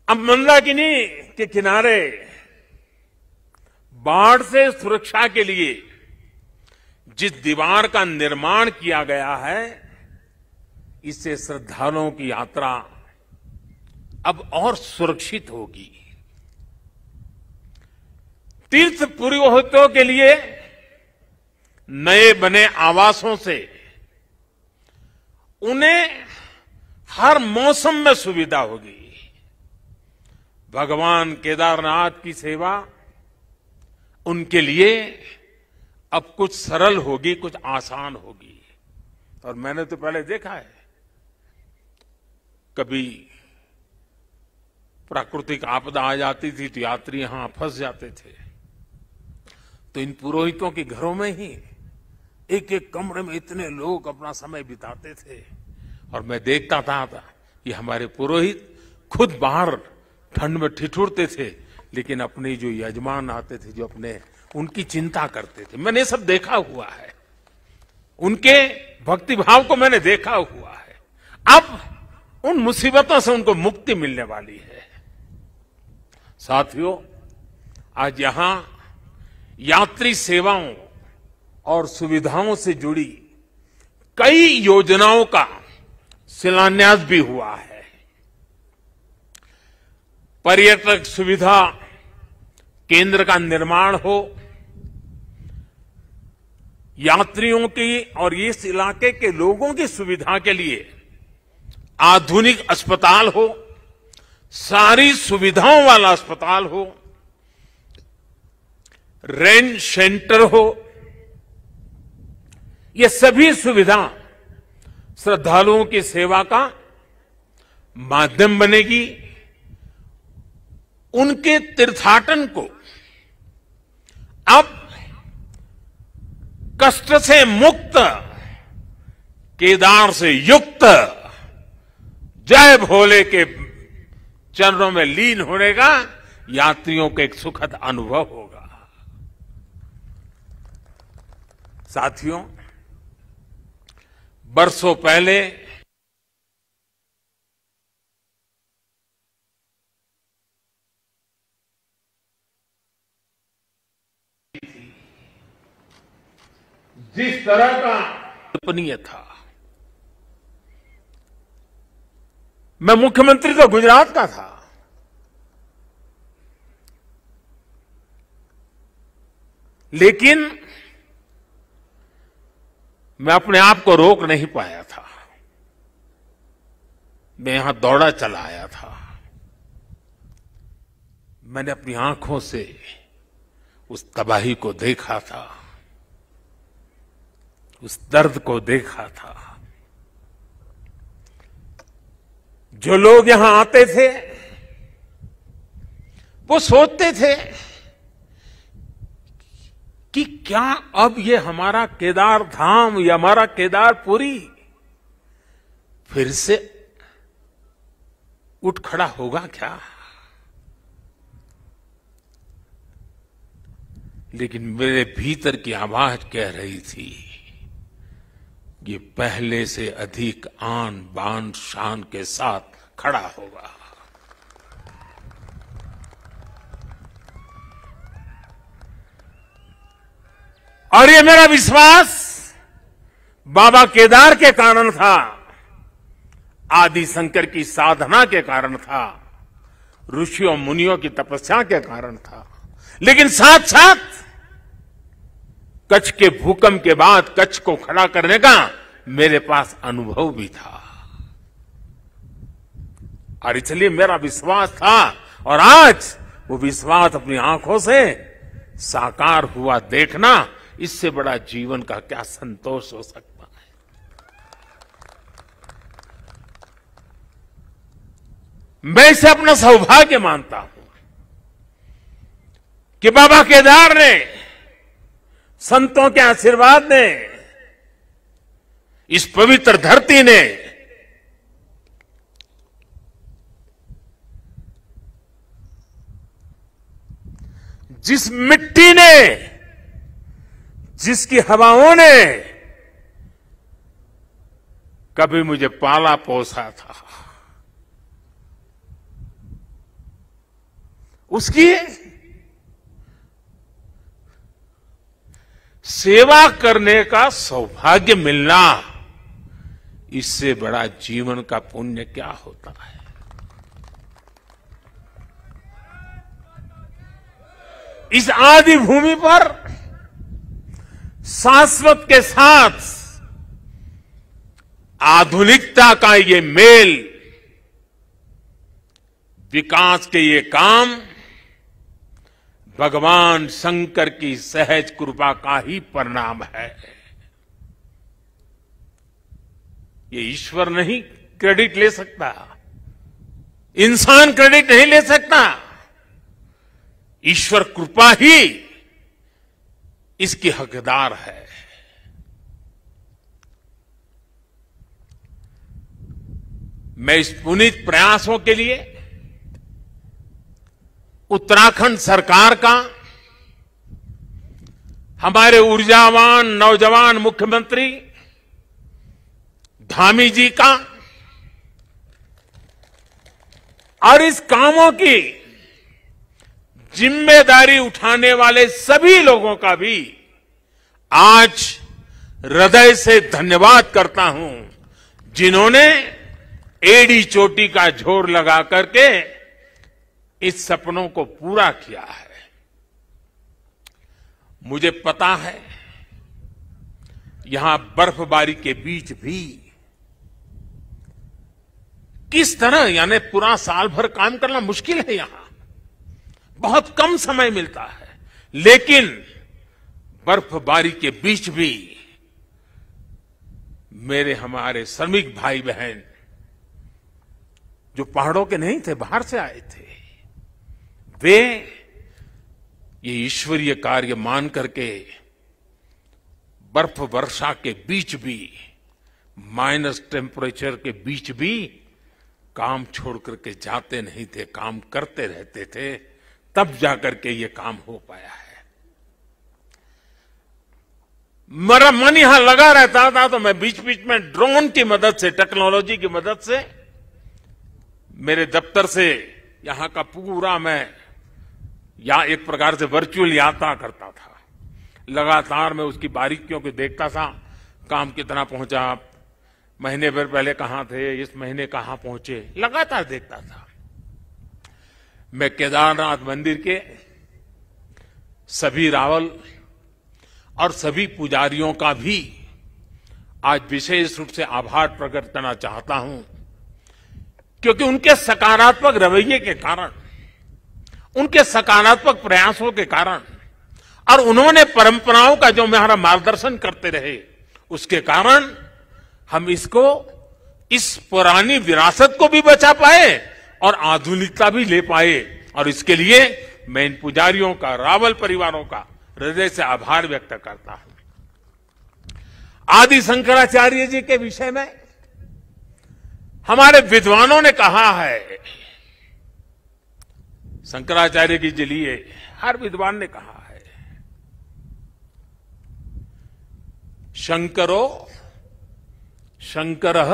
S3: अब मंदाकिनी के किनारे बाढ़ से सुरक्षा के लिए जिस दीवार का निर्माण किया गया है, इससे श्रद्धालुओं की यात्रा अब और सुरक्षित होगी। तीर्थ पुरोहितों के लिए नए बने आवासों से उन्हें हर मौसम में सुविधा होगी। भगवान केदारनाथ की सेवा उनके लिए अब कुछ सरल होगी, कुछ आसान होगी। और मैंने तो पहले देखा है, कभी प्राकृतिक आपदा आ जाती थी तो यात्री यहां फंस जाते थे, तो इन पुरोहितों के घरों में ही एक एक कमरे में इतने लोग अपना समय बिताते थे। और मैं देखता था कि हमारे पुरोहित खुद बाहर ठंड में ठिठुरते थे, लेकिन अपने जो यजमान आते थे, जो अपने उनकी चिंता करते थे। मैंने सब देखा हुआ है, उनके भक्तिभाव को मैंने देखा हुआ है। अब उन मुसीबतों से उनको मुक्ति मिलने वाली है। साथियों, आज यहां यात्री सेवाओं और सुविधाओं से जुड़ी कई योजनाओं का शिलान्यास भी हुआ है। पर्यटक सुविधा केंद्र का निर्माण हो, यात्रियों की और इस इलाके के लोगों की सुविधा के लिए आधुनिक अस्पताल हो, सारी सुविधाओं वाला अस्पताल हो, रेंट सेंटर हो, ये सभी सुविधा श्रद्धालुओं की सेवा का माध्यम बनेगी। उनके तीर्थाटन को अब कष्ट से मुक्त, केदार से युक्त, जय भोले के चरणों में लीन होने का यात्रियों को एक सुखद अनुभव होगा। साथियों, बरसों पहले जिस तरह का कल्पनीय था, मैं मुख्यमंत्री तो गुजरात का था, लेकिन मैं अपने आप को रोक नहीं पाया था। मैं यहां दौड़ा चला आया था। मैंने अपनी आंखों से उस तबाही को देखा था, उस दर्द को देखा था। जो लोग यहां आते थे वो सोचते थे कि क्या अब ये हमारा केदार धाम या हमारा केदारपुरी फिर से उठ खड़ा होगा क्या? लेकिन मेरे भीतर की आवाज कह रही थी, ये पहले से अधिक आन बान शान के साथ खड़ा होगा। और ये मेरा विश्वास बाबा केदार के कारण था, आदि शंकर की साधना के कारण था, ऋषियों मुनियों की तपस्या के कारण था, लेकिन साथ साथ कच्छ के भूकंप के बाद कच्छ को खड़ा करने का मेरे पास अनुभव भी था। और इसलिए मेरा विश्वास था, और आज वो विश्वास अपनी आंखों से साकार हुआ देखना, इससे बड़ा जीवन का क्या संतोष हो सकता है। मैं इसे अपना सौभाग्य मानता हूं कि बाबा केदार ने, संतों के आशीर्वाद ने, इस पवित्र धरती ने जिस मिट्टी ने, जिसकी हवाओं ने कभी मुझे पाला पोसा था, उसकी सेवा करने का सौभाग्य मिलना, इससे बड़ा जीवन का पुण्य क्या होता है। इस आदि भूमि पर शाश्वत के साथ आधुनिकता का ये मेल, विकास के ये काम भगवान शंकर की सहज कृपा का ही परिणाम है। ये ईश्वर नहीं क्रेडिट ले सकता, इंसान क्रेडिट नहीं ले सकता, ईश्वर कृपा ही इसकी हकदार है। मैं इस पुनीत प्रयासों के लिए उत्तराखंड सरकार का, हमारे ऊर्जावान नौजवान मुख्यमंत्री धामी जी का, और इस कामों की जिम्मेदारी उठाने वाले सभी लोगों का भी आज हृदय से धन्यवाद करता हूं, जिन्होंने एड़ी चोटी का जोर लगा करके इस सपनों को पूरा किया है। मुझे पता है यहां बर्फबारी के बीच भी किस तरह, यानी पूरा साल भर काम करना मुश्किल है, यहां बहुत कम समय मिलता है, लेकिन बर्फबारी के बीच भी मेरे हमारे श्रमिक भाई बहन जो पहाड़ों के नहीं थे, बाहर से आए थे, वे ये ईश्वरीय कार्य मान करके बर्फ वर्षा के बीच भी, माइनस टेम्परेचर के बीच भी काम छोड़ करके जाते नहीं थे, काम करते रहते थे, तब जाकर के ये काम हो पाया है। मेरा मन यहां लगा रहता था, तो मैं बीच बीच में ड्रोन की मदद से, टेक्नोलॉजी की मदद से, मेरे दफ्तर से यहां का पूरा मैं या एक प्रकार से वर्चुअल यात्रा करता था। लगातार मैं उसकी बारीकियों को देखता था, काम कितना पहुंचा, महीने भर पहले कहां थे, इस महीने कहां पहुंचे, लगातार देखता था। मैं केदारनाथ मंदिर के सभी रावल और सभी पुजारियों का भी आज विशेष रूप से आभार प्रकट करना चाहता हूं, क्योंकि उनके सकारात्मक रवैये के कारण, उनके सकारात्मक प्रयासों के कारण, और उन्होंने परंपराओं का जो हमारा मार्गदर्शन करते रहे, उसके कारण हम इसको, इस पुरानी विरासत को भी बचा पाए और आधुनिकता भी ले पाए। और इसके लिए मैं इन पुजारियों का, रावल परिवारों का हृदय से आभार व्यक्त करता हूं। आदि शंकराचार्य जी के विषय में हमारे विद्वानों ने कहा है, शंकराचार्य जी के लिए हर विद्वान ने कहा है शंकरो शंकरः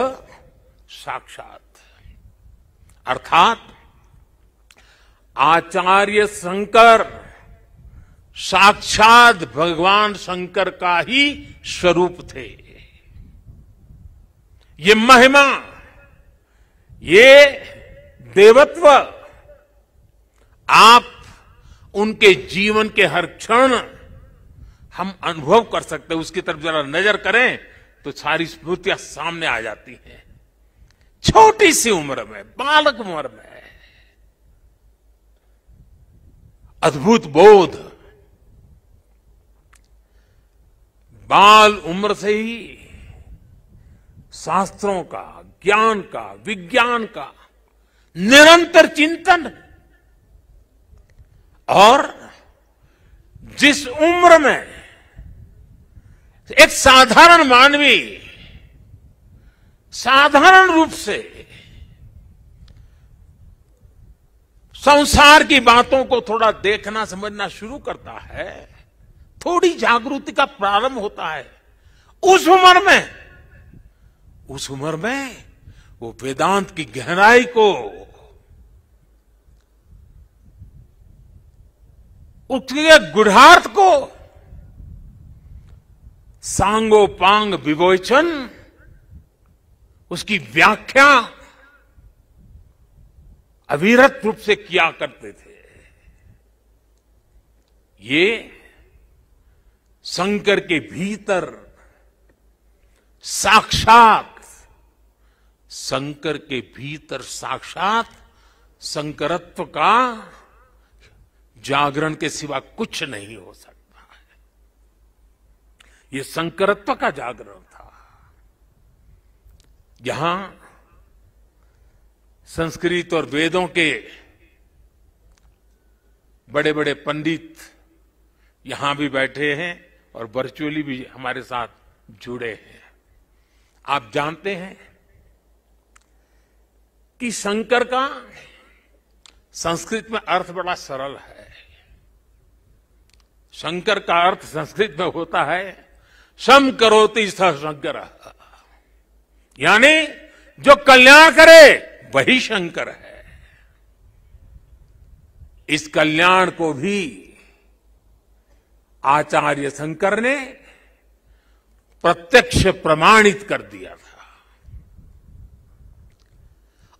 S3: साक्षात, अर्थात आचार्य शंकर साक्षात भगवान शंकर का ही स्वरूप थे। ये महिमा, ये देवत्व आप उनके जीवन के हर क्षण हम अनुभव कर सकते हैं। उसकी तरफ जरा नजर करें तो सारी स्मृतियां सामने आ जाती हैं। छोटी सी उम्र में, बालक उम्र में अद्भुत बोध, बाल उम्र से ही शास्त्रों का, ज्ञान का, विज्ञान का निरंतर चिंतन, और जिस उम्र में एक साधारण मानवी साधारण रूप से संसार की बातों को थोड़ा देखना समझना शुरू करता है, थोड़ी जागृति का प्रारंभ होता है, उस उम्र में वो वेदांत की गहराई को, उसके गुढ़ार्थ को सांगोपांग विवेचन, उसकी व्याख्या अविरत रूप से किया करते थे। ये शंकर के भीतर साक्षात, शंकर के भीतर साक्षात शंकरत्व का जागरण के सिवा कुछ नहीं हो सकता है। ये शंकरत्व का जागरण था। यहां संस्कृत और वेदों के बड़े बड़े पंडित यहां भी बैठे हैं और वर्चुअली भी हमारे साथ जुड़े हैं। आप जानते हैं कि शंकर का संस्कृत में अर्थ बड़ा सरल है। शंकर का अर्थ संस्कृत में होता है शम करोति सह शंकर, यानी जो कल्याण करे वही शंकर है। इस कल्याण को भी आचार्य शंकर ने प्रत्यक्ष प्रमाणित कर दिया था।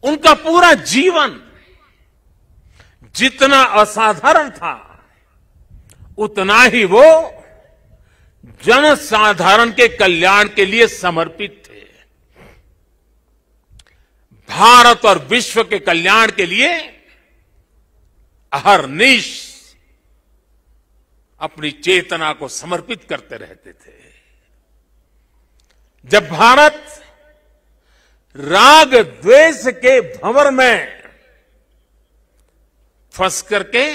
S3: उनका पूरा जीवन जितना असाधारण था, उतना ही वो जनसाधारण के कल्याण के लिए समर्पित थे। भारत और विश्व के कल्याण के लिए अहरनिश अपनी चेतना को समर्पित करते रहते थे। जब भारत राग द्वेष के भंवर में फंस करके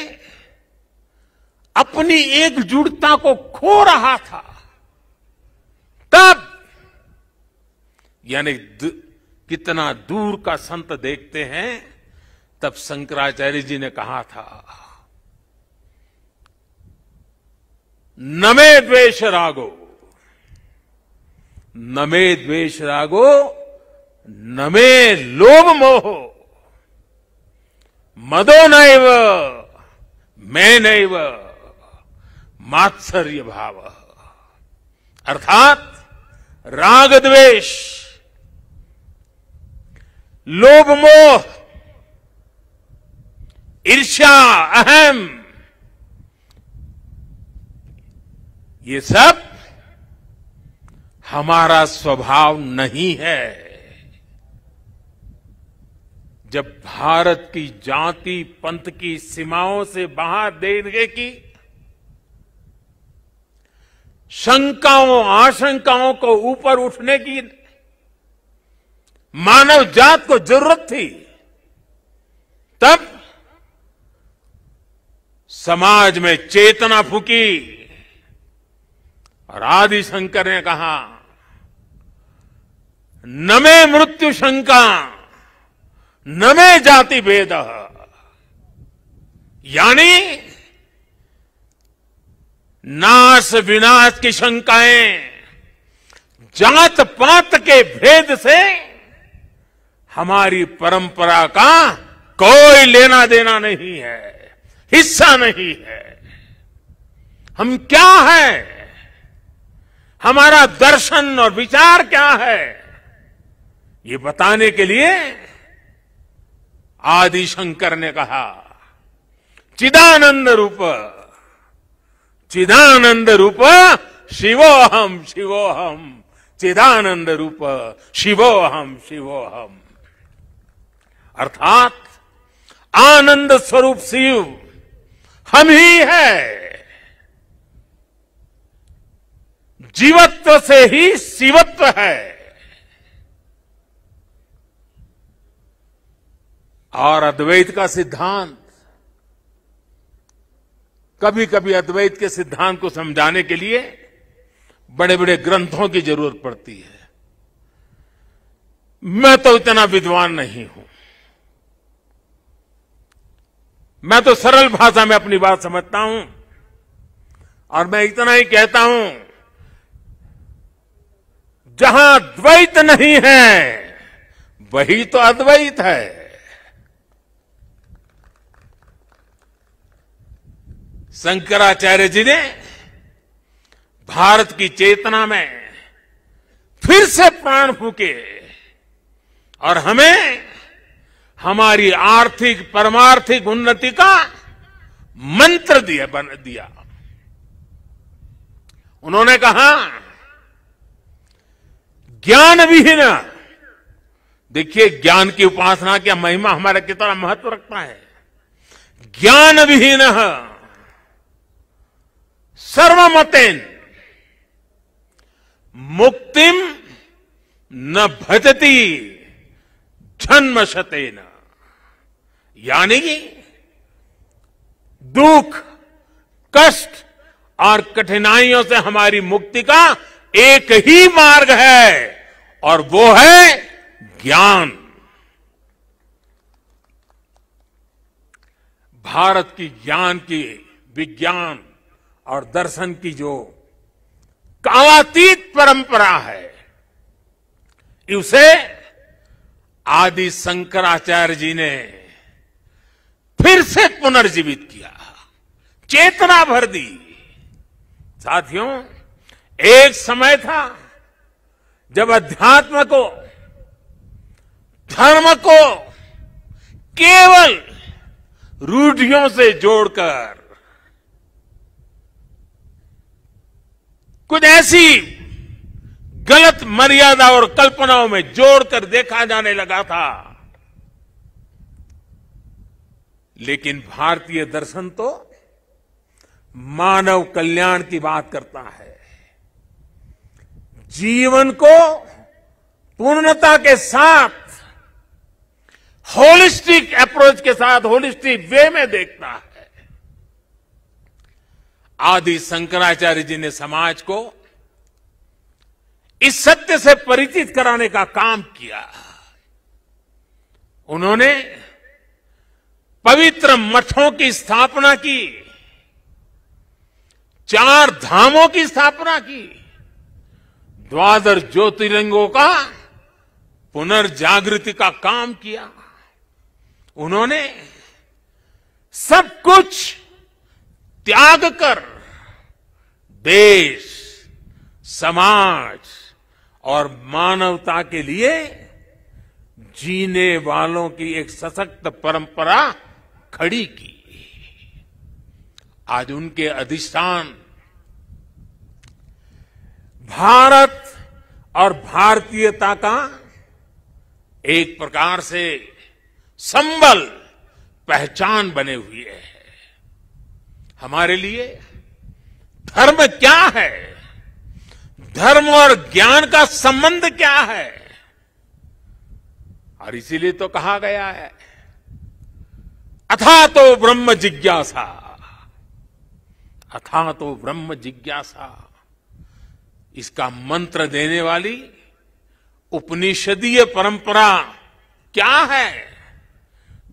S3: अपनी एकजुटता को खो रहा था, तब यानी कितना दूर का संत देखते हैं, तब शंकराचार्य जी ने कहा था, न मे द्वेष रागो, न मे द्वेष रागो, न मे लोभ मोहो, मदो नैव मैं नैव मात्सर्य भाव। अर्थात राग द्वेष, लोभ मोह, ईर्ष्या, अहम, ये सब हमारा स्वभाव नहीं है। जब भारत की जाति पंथ की सीमाओं से बाहर देने की शंकाओं आशंकाओं को ऊपर उठने की मानव जात को जरूरत थी, तब समाज में चेतना फूकी और आदि शंकर ने कहा, न मे मृत्यु शंका न मे जाति भेद, यानी नाश विनाश की शंकाएं, जात पात के भेद से हमारी परंपरा का कोई लेना देना नहीं है, हिस्सा नहीं है। हम क्या है, हमारा दर्शन और विचार क्या है, ये बताने के लिए आदि शंकर ने कहा चिदानंद रूप, चिदानंद रूप शिवोहम शिवोहम, चिदानंद रूप शिवोहम शिवोहम। अर्थात आनंद स्वरूप शिव हम ही है। जीवत्व से ही शिवत्व है। और अद्वैत का सिद्धांत, कभी कभी अद्वैत के सिद्धांत को समझाने के लिए बड़े बड़े ग्रंथों की जरूरत पड़ती है। मैं तो इतना विद्वान नहीं हूं। मैं तो सरल भाषा में अपनी बात समझता हूं और मैं इतना ही कहता हूं, जहां द्वैत नहीं है वही तो अद्वैत है। शंकराचार्य जी ने भारत की चेतना में फिर से प्राण फूके और हमें हमारी आर्थिक परमार्थिक उन्नति का मंत्र दिया। उन्होंने कहा ज्ञान विहीन, देखिए ज्ञान की उपासना की महिमा हमारा कितना महत्व रखता है। ज्ञान विहीन सर्वमतेन मुक्तिम न भजति जन्मशतेन, यानी दुख कष्ट और कठिनाइयों से हमारी मुक्ति का एक ही मार्ग है और वो है ज्ञान। भारत की ज्ञान की, विज्ञान और दर्शन की जो कालातीत परंपरा है, उसे आदि शंकराचार्य जी ने फिर से पुनर्जीवित किया, चेतना भर दी। साथियों, एक समय था जब अध्यात्म को, धर्म को केवल रूढ़ियों से जोड़कर कुछ ऐसी गलत मर्यादा और कल्पनाओं में जोड़कर देखा जाने लगा था। लेकिन भारतीय दर्शन तो मानव कल्याण की बात करता है। जीवन को पूर्णता के साथ, होलिस्टिक अप्रोच के साथ, होलिस्टिक वे में देखता है। आदि शंकराचार्य जी ने समाज को इस सत्य से परिचित कराने का काम किया। उन्होंने पवित्र मठों की स्थापना की, 4 धामों की स्थापना की, 12 ज्योतिर्लिंगों का पुनर्जागृति का काम किया। उन्होंने सब कुछ त्याग कर देश, समाज और मानवता के लिए जीने वालों की एक सशक्त परंपरा खड़ी की। आज उनके अधिष्ठान भारत और भारतीयता का एक प्रकार से संबल, पहचान बने हुए हैं। हमारे लिए धर्म क्या है, धर्म और ज्ञान का संबंध क्या है, और इसीलिए तो कहा गया है अथा तो ब्रह्म जिज्ञासा, अथा तो ब्रह्म जिज्ञासा। इसका मंत्र देने वाली उपनिषदीय परंपरा क्या है?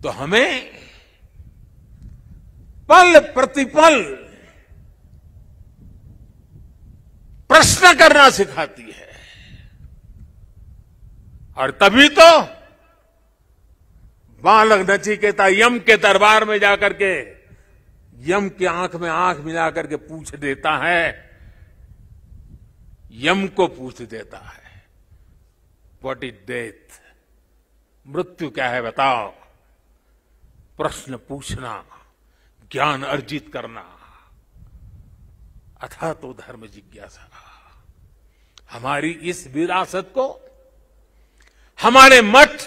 S3: तो हमें पल प्रतिपल प्रश्न करना सिखाती है। और तभी तो बालक नचिकेता यम के दरबार में जाकर के यम की आंख में आंख मिला करके पूछ देता है, यम को पूछ देता है, व्हाट इज डेथ? मृत्यु क्या है बताओ? प्रश्न पूछना, ज्ञान अर्जित करना, अथा तो धर्म जिज्ञासा। हमारी इस विरासत को हमारे मठ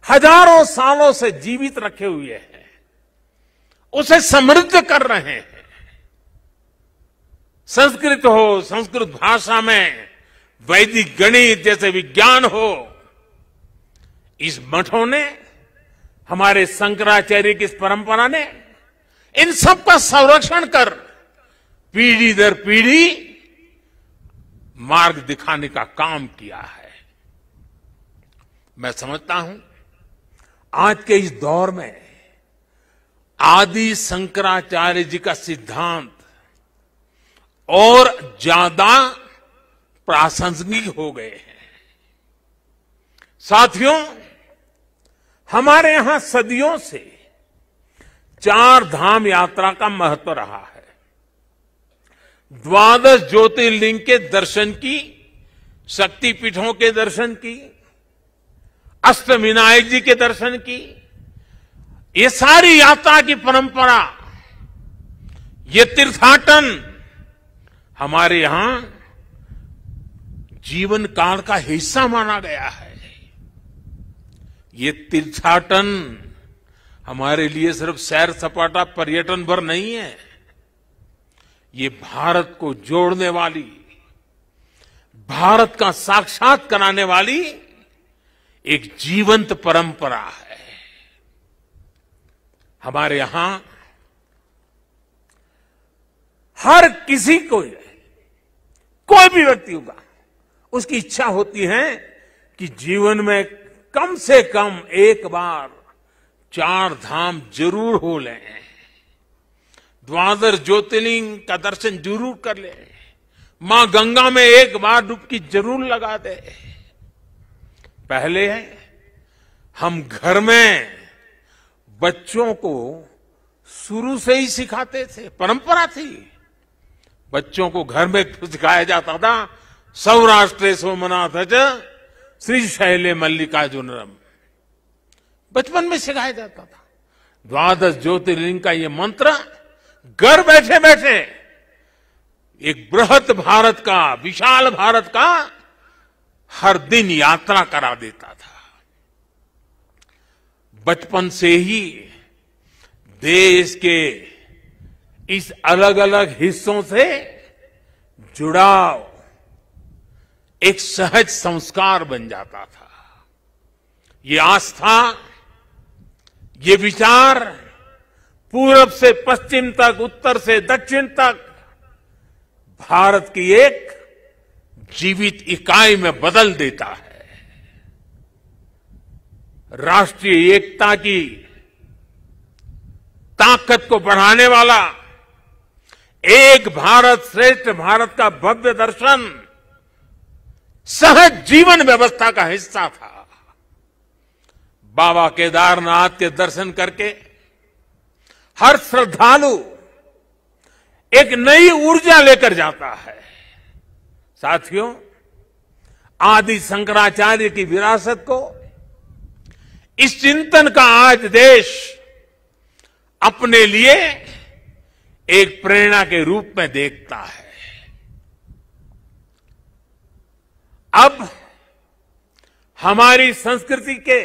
S3: हजारों सालों से जीवित रखे हुए हैं, उसे समृद्ध कर रहे हैं। संस्कृत हो, संस्कृत भाषा में वैदिक गणित जैसे विज्ञान हो, इस मठों ने, हमारे शंकराचार्य की इस परंपरा ने इन सब का संरक्षण कर पीढ़ी दर पीढ़ी मार्ग दिखाने का काम किया है। मैं समझता हूं आज के इस दौर में आदि शंकराचार्य जी का सिद्धांत और ज्यादा प्रासंगिक हो गए हैं। साथियों, हमारे यहां सदियों से 4 धाम यात्रा का महत्व रहा है। 12 ज्योतिर्लिंग के दर्शन की, शक्तिपीठों के दर्शन की, अष्टविनायक जी के दर्शन की, ये सारी यात्रा की परंपरा, ये तीर्थाटन हमारे यहां जीवन काल का हिस्सा माना गया है। ये तीर्थाटन हमारे लिए सिर्फ सैर सपाटा पर्यटन भर नहीं है, ये भारत को जोड़ने वाली, भारत का साक्षात कराने वाली एक जीवंत परंपरा है। हमारे यहां हर किसी को, कोई भी व्यक्ति होगा, उसकी इच्छा होती है कि जीवन में कम से कम एक बार 4 धाम जरूर हो लें, 12 ज्योतिर्लिंग का दर्शन जरूर कर ले, मां गंगा में एक बार डुबकी जरूर लगा दे। पहले हम घर में बच्चों को शुरू से ही सिखाते थे, परंपरा थी। बच्चों को घर में सिखाया जाता था, सौराष्ट्रे सोमनाथ च श्रीशैले मल्लिकार्जुनम, बचपन में सिखाया जाता था। 12 ज्योतिर्लिंग का ये मंत्र घर बैठे बैठे एक बृहत भारत का, विशाल भारत का हर दिन यात्रा करा देता था। बचपन से ही देश के इस अलग अलग हिस्सों से जुड़ाव एक सहज संस्कार बन जाता था। ये आस्था, ये विचार पूरब से पश्चिम तक, उत्तर से दक्षिण तक भारत की एक जीवित इकाई में बदल देता है। राष्ट्रीय एकता की ताकत को बढ़ाने वाला एक भारत श्रेष्ठ भारत का भव्य दर्शन सहज जीवन व्यवस्था का हिस्सा था। बाबा केदारनाथ के दर्शन करके हर श्रद्धालु एक नई ऊर्जा लेकर जाता है। साथियों, आदि शंकराचार्य की विरासत को, इस चिंतन का आज देश अपने लिए एक प्रेरणा के रूप में देखता है। अब हमारी संस्कृति के,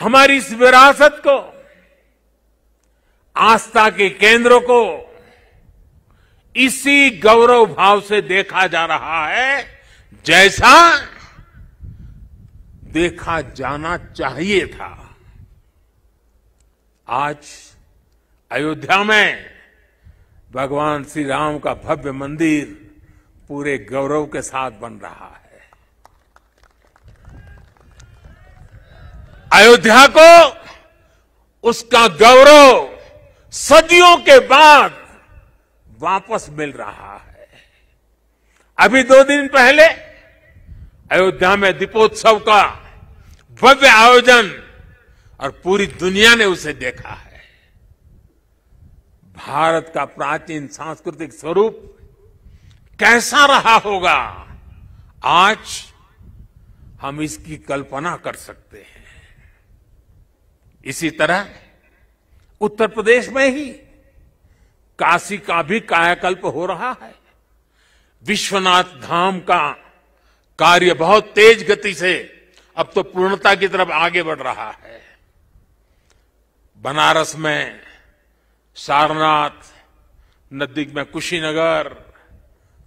S3: हमारी इस विरासत को, आस्था के केंद्रों को इसी गौरव भाव से देखा जा रहा है जैसा देखा जाना चाहिए था। आज अयोध्या में भगवान श्री राम का भव्य मंदिर पूरे गौरव के साथ बन रहा है। अयोध्या को उसका गौरव सदियों के बाद वापस मिल रहा है। अभी 2 दिन पहले अयोध्या में दीपोत्सव का भव्य आयोजन और पूरी दुनिया ने उसे देखा है। भारत का प्राचीन सांस्कृतिक स्वरूप कैसा रहा होगा, आज हम इसकी कल्पना कर सकते हैं। इसी तरह उत्तर प्रदेश में ही काशी का भी कायाकल्प हो रहा है। विश्वनाथ धाम का कार्य बहुत तेज गति से अब तो पूर्णता की तरफ आगे बढ़ रहा है। बनारस में सारनाथ, नजदीक में कुशीनगर,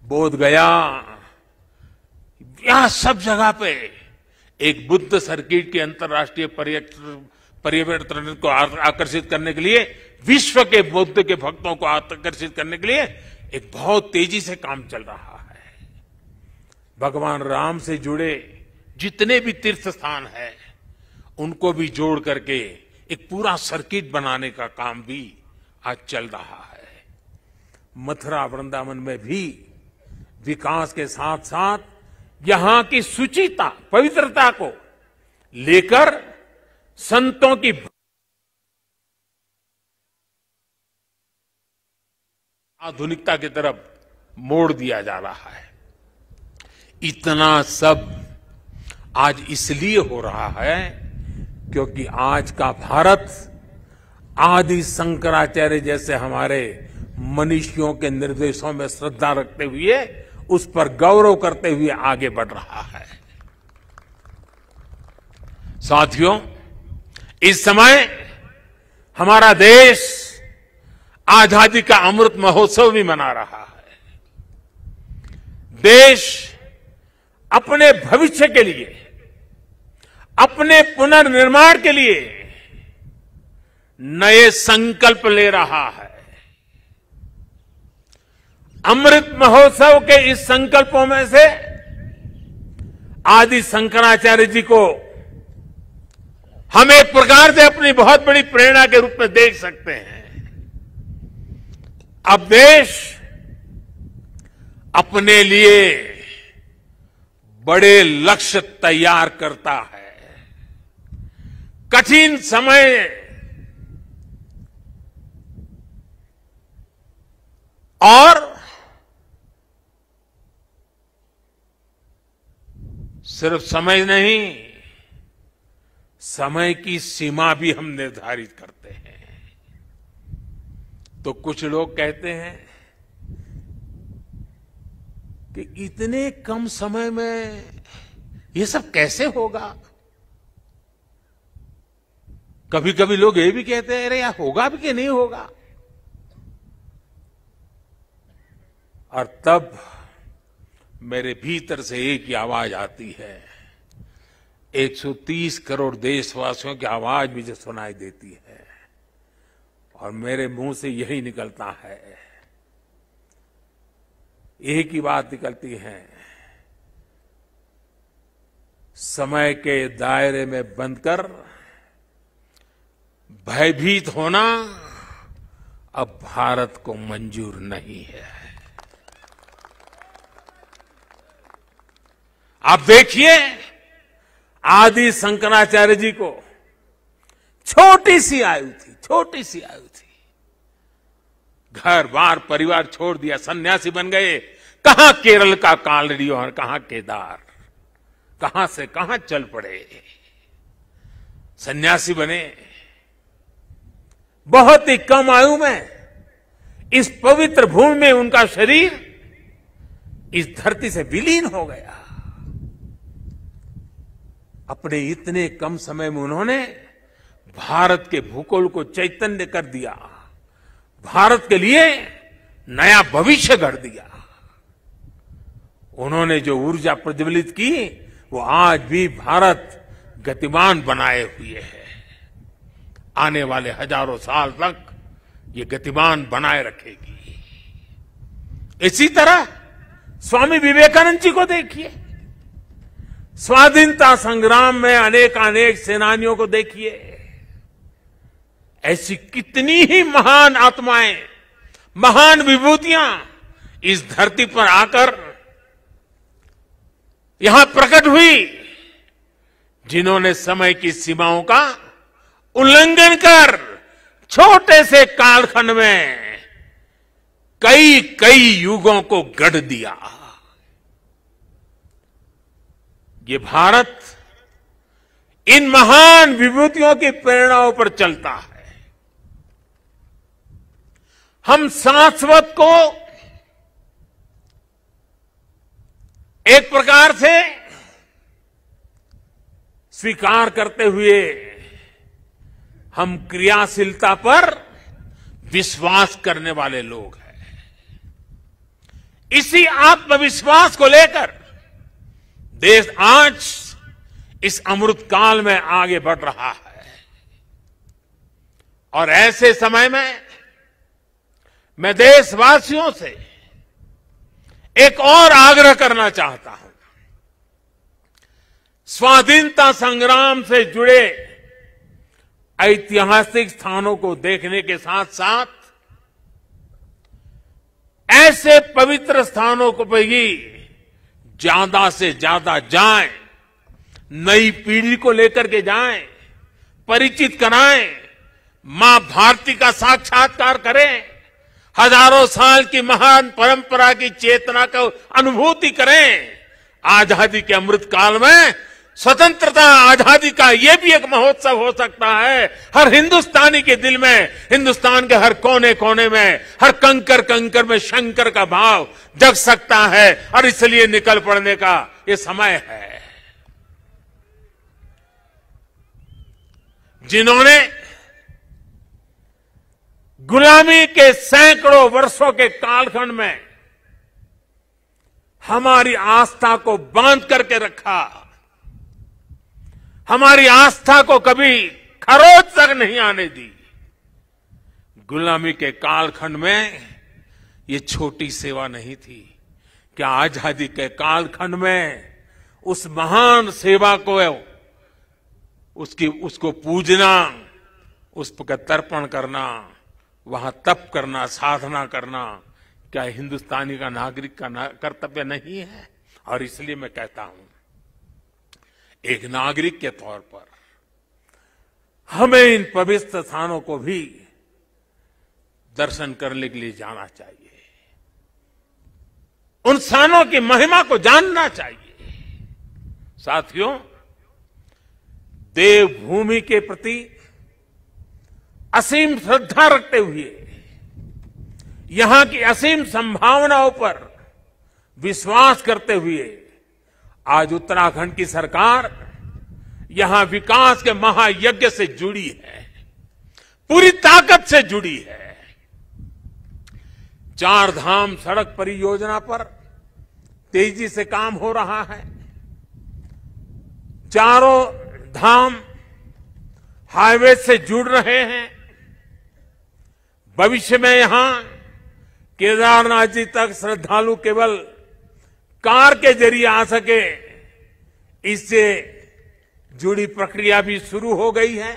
S3: बोध गया, यहां सब जगह पे एक बुद्ध सर्किट के अंतर्राष्ट्रीय पर्यटन को आकर्षित करने के लिए, विश्व के बुद्ध के भक्तों को आकर्षित करने के लिए एक बहुत तेजी से काम चल रहा है। भगवान राम से जुड़े जितने भी तीर्थ स्थान है उनको भी जोड़ करके एक पूरा सर्किट बनाने का काम भी आज चल रहा है। मथुरा वृंदावन में भी विकास के साथ साथ यहां की शुचिता, पवित्रता को लेकर संतों की आधुनिकता की तरफ मोड़ दिया जा रहा है। इतना सब आज इसलिए हो रहा है क्योंकि आज का भारत आदि शंकराचार्य जैसे हमारे मनीषियों के निर्देशों में श्रद्धा रखते हुए, उस पर गौरव करते हुए आगे बढ़ रहा है। साथियों, इस समय हमारा देश आजादी का अमृत महोत्सव भी मना रहा है। देश अपने भविष्य के लिए, अपने पुनर्निर्माण के लिए नए संकल्प ले रहा है। अमृत महोत्सव के इस संकल्पों में से आदि शंकराचार्य जी को हम एक प्रकार से अपनी बहुत बड़ी प्रेरणा के रूप में देख सकते हैं। अब देश अपने लिए बड़े लक्ष्य तैयार करता है। कठिन समय और सिर्फ समय नहीं, समय की सीमा भी हम निर्धारित करते हैं। तो कुछ लोग कहते हैं कि इतने कम समय में ये सब कैसे होगा। कभी कभी लोग ये भी कहते हैं, अरे यार होगा भी कि नहीं होगा। और तब मेरे भीतर से एक ही आवाज आती है, 130 करोड़ देशवासियों की आवाज मुझे सुनाई देती है और मेरे मुंह से यही निकलता है, एक ही बात निकलती है, समय के दायरे में बंधकर भयभीत होना अब भारत को मंजूर नहीं है। आप देखिए, आदि शंकराचार्य जी को छोटी सी आयु थी, घर बार परिवार छोड़ दिया, सन्यासी बन गए। कहां केरल का कालड़ी और कहां केदार, कहां से कहां चल पड़े, सन्यासी बने। बहुत ही कम आयु में इस पवित्र भूमि में उनका शरीर इस धरती से विलीन हो गया। अपने इतने कम समय में उन्होंने भारत के भूगोल को चैतन्य कर दिया, भारत के लिए नया भविष्य गढ़ दिया। उन्होंने जो ऊर्जा प्रज्वलित की वो आज भी भारत गतिमान बनाए हुए है। आने वाले हजारों साल तक ये गतिमान बनाए रखेगी। इसी तरह स्वामी विवेकानंद जी को देखिए, स्वाधीनता संग्राम में अनेक सेनानियों को देखिए। ऐसी कितनी ही महान आत्माएं, महान विभूतियां इस धरती पर आकर यहां प्रकट हुई, जिन्होंने समय की सीमाओं का उल्लंघन कर छोटे से कालखंड में कई कई युगों को गढ़ दिया। ये भारत इन महान विभूतियों की प्रेरणाओं पर चलता है। हम शाश्वत को एक प्रकार से स्वीकार करते हुए हम क्रियाशीलता पर विश्वास करने वाले लोग हैं। इसी आत्मविश्वास को लेकर देश आज इस अमृत काल में आगे बढ़ रहा है। और ऐसे समय में मैं देशवासियों से एक और आग्रह करना चाहता हूं। स्वाधीनता संग्राम से जुड़े ऐतिहासिक स्थानों को देखने के साथ साथ ऐसे पवित्र स्थानों को भी ज्यादा से ज्यादा जाएं, नई पीढ़ी को लेकर के जाएं, परिचित कराएं, मां भारती का साक्षात्कार करें, हजारों साल की महान परंपरा की चेतना को अनुभूति करें। आजादी के अमृत काल में स्वतंत्रता आजादी का यह भी एक महोत्सव हो सकता है। हर हिंदुस्तानी के दिल में, हिंदुस्तान के हर कोने कोने में, हर कंकर कंकर में शंकर का भाव जग सकता है। और इसलिए निकल पड़ने का ये समय है। जिन्होंने गुलामी के सैकड़ों वर्षों के कालखंड में हमारी आस्था को बांध करके रखा, हमारी आस्था को कभी खरोच तक नहीं आने दी। गुलामी के कालखंड में ये छोटी सेवा नहीं थी। क्या आजादी के कालखंड में उस महान सेवा को उसको पूजना, उस पर तर्पण करना, वहां तप करना, साधना करना, क्या हिंदुस्तानी का नागरिक का कर्तव्य नहीं है? और इसलिए मैं कहता हूं, एक नागरिक के तौर पर हमें इन पवित्र स्थानों को भी दर्शन करने के लिए जाना चाहिए। उन स्थानों की महिमा को जानना चाहिए। साथियों, देवभूमि के प्रति असीम श्रद्धा रखते हुए, यहां की असीम संभावनाओं पर विश्वास करते हुए आज उत्तराखंड की सरकार यहां विकास के महायज्ञ से जुड़ी है, पूरी ताकत से जुड़ी है। 4 धाम सड़क परियोजना पर तेजी से काम हो रहा है। चारों धाम हाईवे से जुड़ रहे हैं। भविष्य में यहां केदारनाथ जी तक श्रद्धालु केवल कार के जरिए आ सके, इससे जुड़ी प्रक्रिया भी शुरू हो गई है।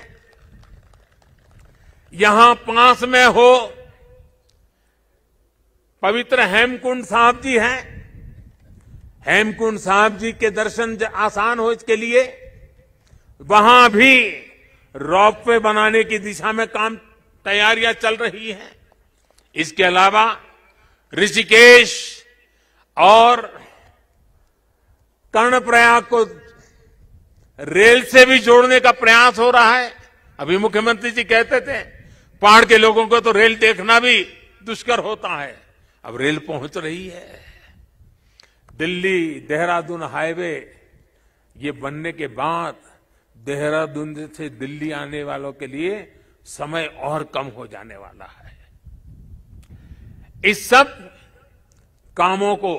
S3: यहां पास में हो पवित्र हेमकुंड साहब जी हैं। हेमकुंड साहब जी के दर्शन आसान हो इसके लिए वहां भी रोपवे बनाने की दिशा में तैयारियां चल रही हैं। इसके अलावा ऋषिकेश और कर्णप्रयाग को रेल से भी जोड़ने का प्रयास हो रहा है। अभी मुख्यमंत्री जी कहते थे पहाड़ के लोगों को तो रेल देखना भी दुष्कर होता है। अब रेल पहुंच रही है। दिल्ली देहरादून हाईवे ये बनने के बाद देहरादून से दिल्ली आने वालों के लिए समय और कम हो जाने वाला है। इस सब कामों को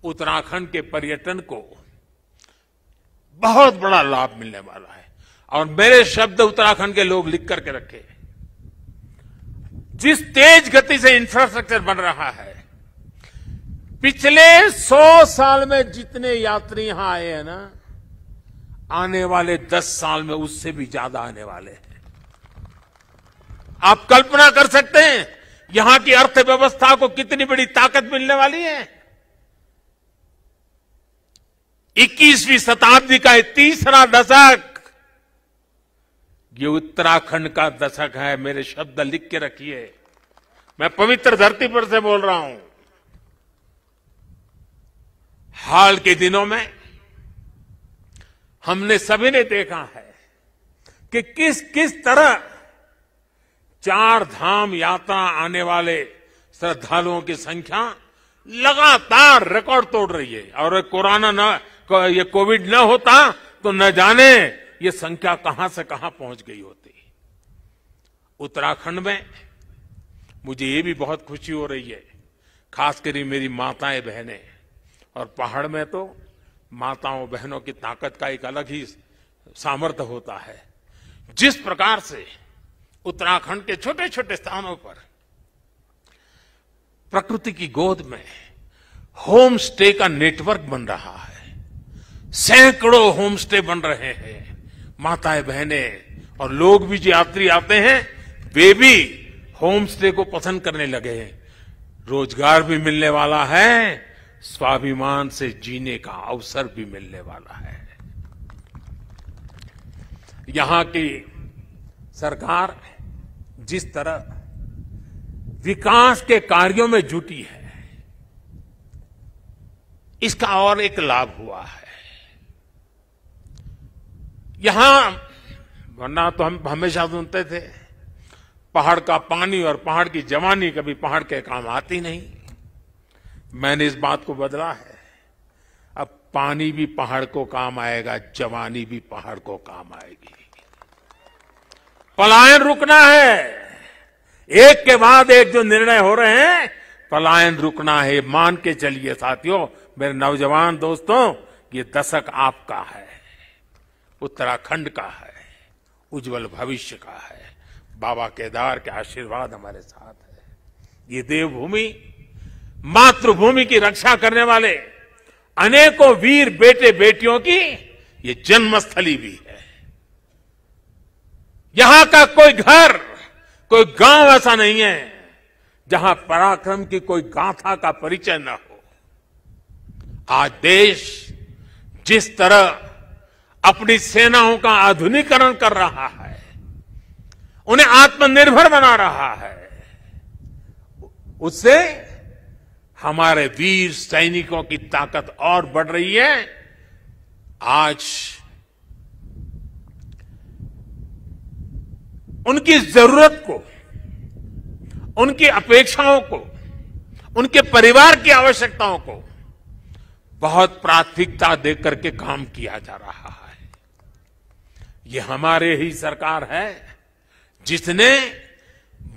S3: उत्तराखंड के पर्यटन को बहुत बड़ा लाभ मिलने वाला है। और मेरे शब्द उत्तराखंड के लोग लिख करके रखे। जिस तेज गति से इंफ्रास्ट्रक्चर बन रहा है, पिछले 100 साल में जितने यात्री यहां आए हैं ना, आने वाले 10 साल में उससे भी ज्यादा आने वाले हैं। आप कल्पना कर सकते हैं यहां की अर्थव्यवस्था को कितनी बड़ी ताकत मिलने वाली है। 21वीं शताब्दी का ये तीसरा दशक, ये उत्तराखंड का दशक है। मेरे शब्द लिख के रखिए, मैं पवित्र धरती पर से बोल रहा हूं। हाल के दिनों में हमने सभी ने देखा है कि किस किस तरह 4 धाम यात्रा आने वाले श्रद्धालुओं की संख्या लगातार रिकॉर्ड तोड़ रही है। और ये कोविड न होता तो न जाने ये संख्या कहां से कहां पहुंच गई होती। उत्तराखंड में मुझे ये भी बहुत खुशी हो रही है, खासकर मेरी माताएं बहनें, और पहाड़ में तो माताओं बहनों की ताकत का एक अलग ही सामर्थ्य होता है। जिस प्रकार से उत्तराखंड के छोटे छोटे स्थानों पर प्रकृति की गोद में होम स्टे का नेटवर्क बन रहा है, सैकड़ों होम स्टे बन रहे हैं। माताएं बहनें और लोग भी जो यात्री आते हैं वे भी होम स्टे को पसंद करने लगे हैं। रोजगार भी मिलने वाला है, स्वाभिमान से जीने का अवसर भी मिलने वाला है। यहां की सरकार जिस तरह विकास के कार्यों में जुटी है, इसका और एक लाभ हुआ है। यहां वरना तो हम हमेशा सुनते थे पहाड़ का पानी और पहाड़ की जवानी कभी पहाड़ के काम आती नहीं। मैंने इस बात को बदला है, अब पानी भी पहाड़ को काम आएगा, जवानी भी पहाड़ को काम आएगी। पलायन रुकना है, एक के बाद एक जो निर्णय हो रहे हैं, पलायन रुकना है। मान के चलिए साथियों, मेरे नौजवान दोस्तों, ये दशक आपका है, उत्तराखंड का है, उज्जवल भविष्य का है। बाबा केदार के आशीर्वाद हमारे साथ है। ये देवभूमि, मातृभूमि की रक्षा करने वाले अनेकों वीर बेटे बेटियों की ये जन्मस्थली भी है। यहां का कोई घर, कोई गांव ऐसा नहीं है जहां पराक्रम की कोई गाथा का परिचय न हो। आज देश जिस तरह अपनी सेनाओं का आधुनिकीकरण कर रहा है, उन्हें आत्मनिर्भर बना रहा है, उससे हमारे वीर सैनिकों की ताकत और बढ़ रही है। आज उनकी जरूरत को, उनकी अपेक्षाओं को, उनके परिवार की आवश्यकताओं को बहुत प्राथमिकता देकर के काम किया जा रहा है। ये हमारे ही सरकार है जिसने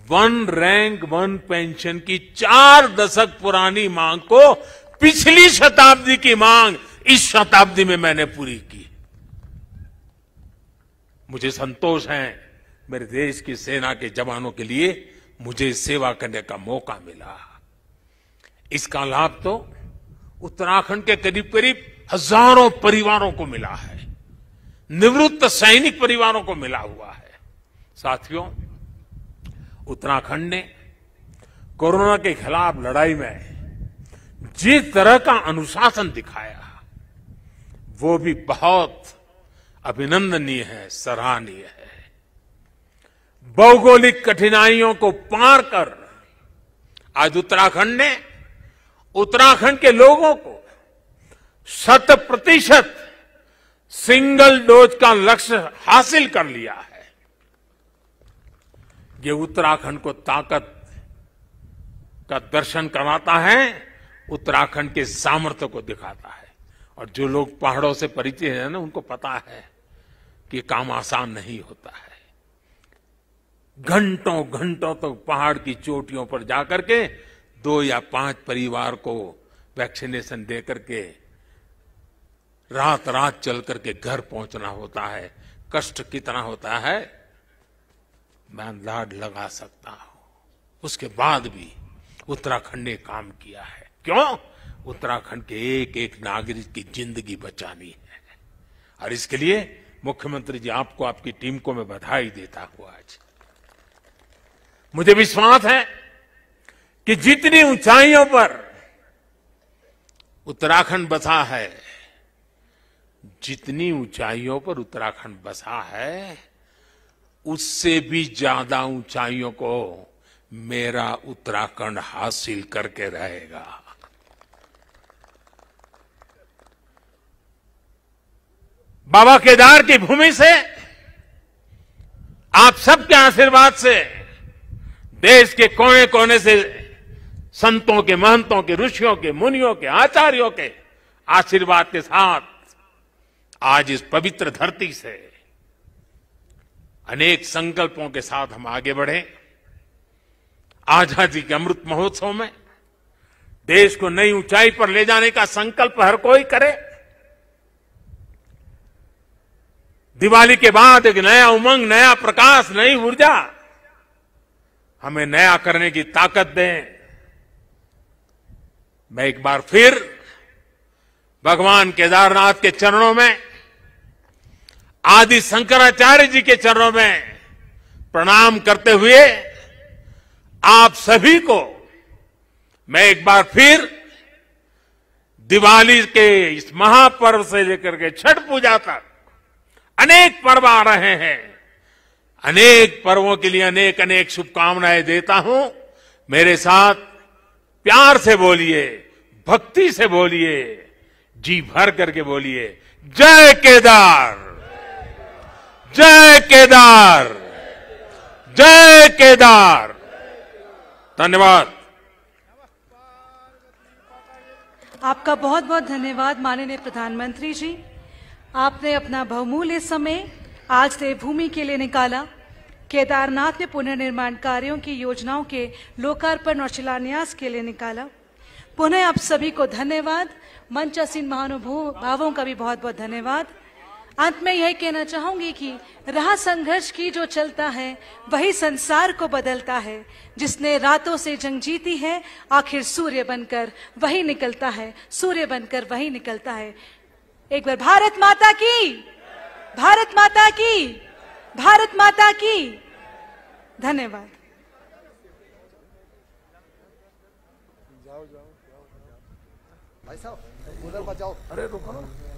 S3: 1 रैंक 1 पेंशन की 4 दशक पुरानी मांग को पिछली शताब्दी की मांग इस शताब्दी में मैंने पूरी की। मुझे संतोष है, मेरे देश की सेना के जवानों के लिए मुझे सेवा करने का मौका मिला। इसका लाभ तो उत्तराखंड के करीब करीब हजारों परिवारों को मिला है, निवृत्त सैनिक परिवारों को मिला हुआ है। साथियों, उत्तराखंड ने कोरोना के खिलाफ लड़ाई में जिस तरह का अनुशासन दिखाया वो भी बहुत अभिनंदनीय है, सराहनीय है। भौगोलिक कठिनाइयों को पार कर आज उत्तराखंड ने उत्तराखंड के लोगों को 100% सिंगल डोज का लक्ष्य हासिल कर लिया है। ये उत्तराखंड को ताकत का दर्शन कराता है, उत्तराखंड के सामर्थ्य को दिखाता है। और जो लोग पहाड़ों से परिचित हैं ना, उनको पता है कि काम आसान नहीं होता है। घंटों घंटों तक पहाड़ की चोटियों पर जाकर के 2 या 5 परिवार को वैक्सीनेशन दे करके रात रात चल करके घर पहुंचना होता है। कष्ट कितना होता है मैं अंदाज लगा सकता हूं। उसके बाद भी उत्तराखंड ने काम किया है। क्यों? उत्तराखंड के एक एक नागरिक की जिंदगी बचानी है। और इसके लिए मुख्यमंत्री जी, आपको, आपकी टीम को मैं बधाई देता हूं। आज मुझे विश्वास है कि जितनी ऊंचाइयों पर उत्तराखंड बसा है, जितनी ऊंचाइयों पर उत्तराखंड बसा है, उससे भी ज्यादा ऊंचाइयों को मेरा उत्तराखंड हासिल करके रहेगा। बाबा केदार की भूमि से, आप सबके आशीर्वाद से, देश के कोने कोने से संतों के, महंतों के, ऋषियों के, मुनियों के, आचार्यों के आशीर्वाद के साथ आज इस पवित्र धरती से अनेक संकल्पों के साथ हम आगे बढ़े। आजादी के अमृत महोत्सव में देश को नई ऊंचाई पर ले जाने का संकल्प हर कोई करे। दिवाली के बाद एक नया उमंग, नया प्रकाश, नई ऊर्जा हमें नया करने की ताकत दें। मैं एक बार फिर भगवान केदारनाथ के चरणों में, आदि शंकराचार्य जी के चरणों में प्रणाम करते हुए आप सभी को मैं एक बार फिर दिवाली के इस महापर्व से लेकर के छठ पूजा तक अनेक पर्व आ रहे हैं, अनेक पर्वों के लिए अनेक अनेक शुभकामनाएं देता हूं। मेरे साथ प्यार से बोलिए, भक्ति से बोलिए, जी भर करके बोलिए, जय केदार, जय केदार, जय केदार। धन्यवाद।
S1: आपका बहुत बहुत धन्यवाद माननीय प्रधानमंत्री जी। आपने अपना बहुमूल्य समय आज देवभूमि के लिए निकाला। केदारनाथ में पुनर्निर्माण कार्यों की योजनाओं के लोकार्पण और शिलान्यास के लिए निकाला। पुनः आप सभी को धन्यवाद। मंचासीन महानुभावों का भी बहुत बहुत धन्यवाद। अंत में यही कहना चाहूंगी कि राह संघर्ष की जो चलता है वही संसार को बदलता है। जिसने रातों से जंग जीती है आखिर सूर्य बनकर वही निकलता है, सूर्य बनकर वही निकलता है। एक बार भारत माता की, भारत माता की, भारत माता की। धन्यवाद।
S4: भाई साहब उधर मत जाओ। अरे रुको ना।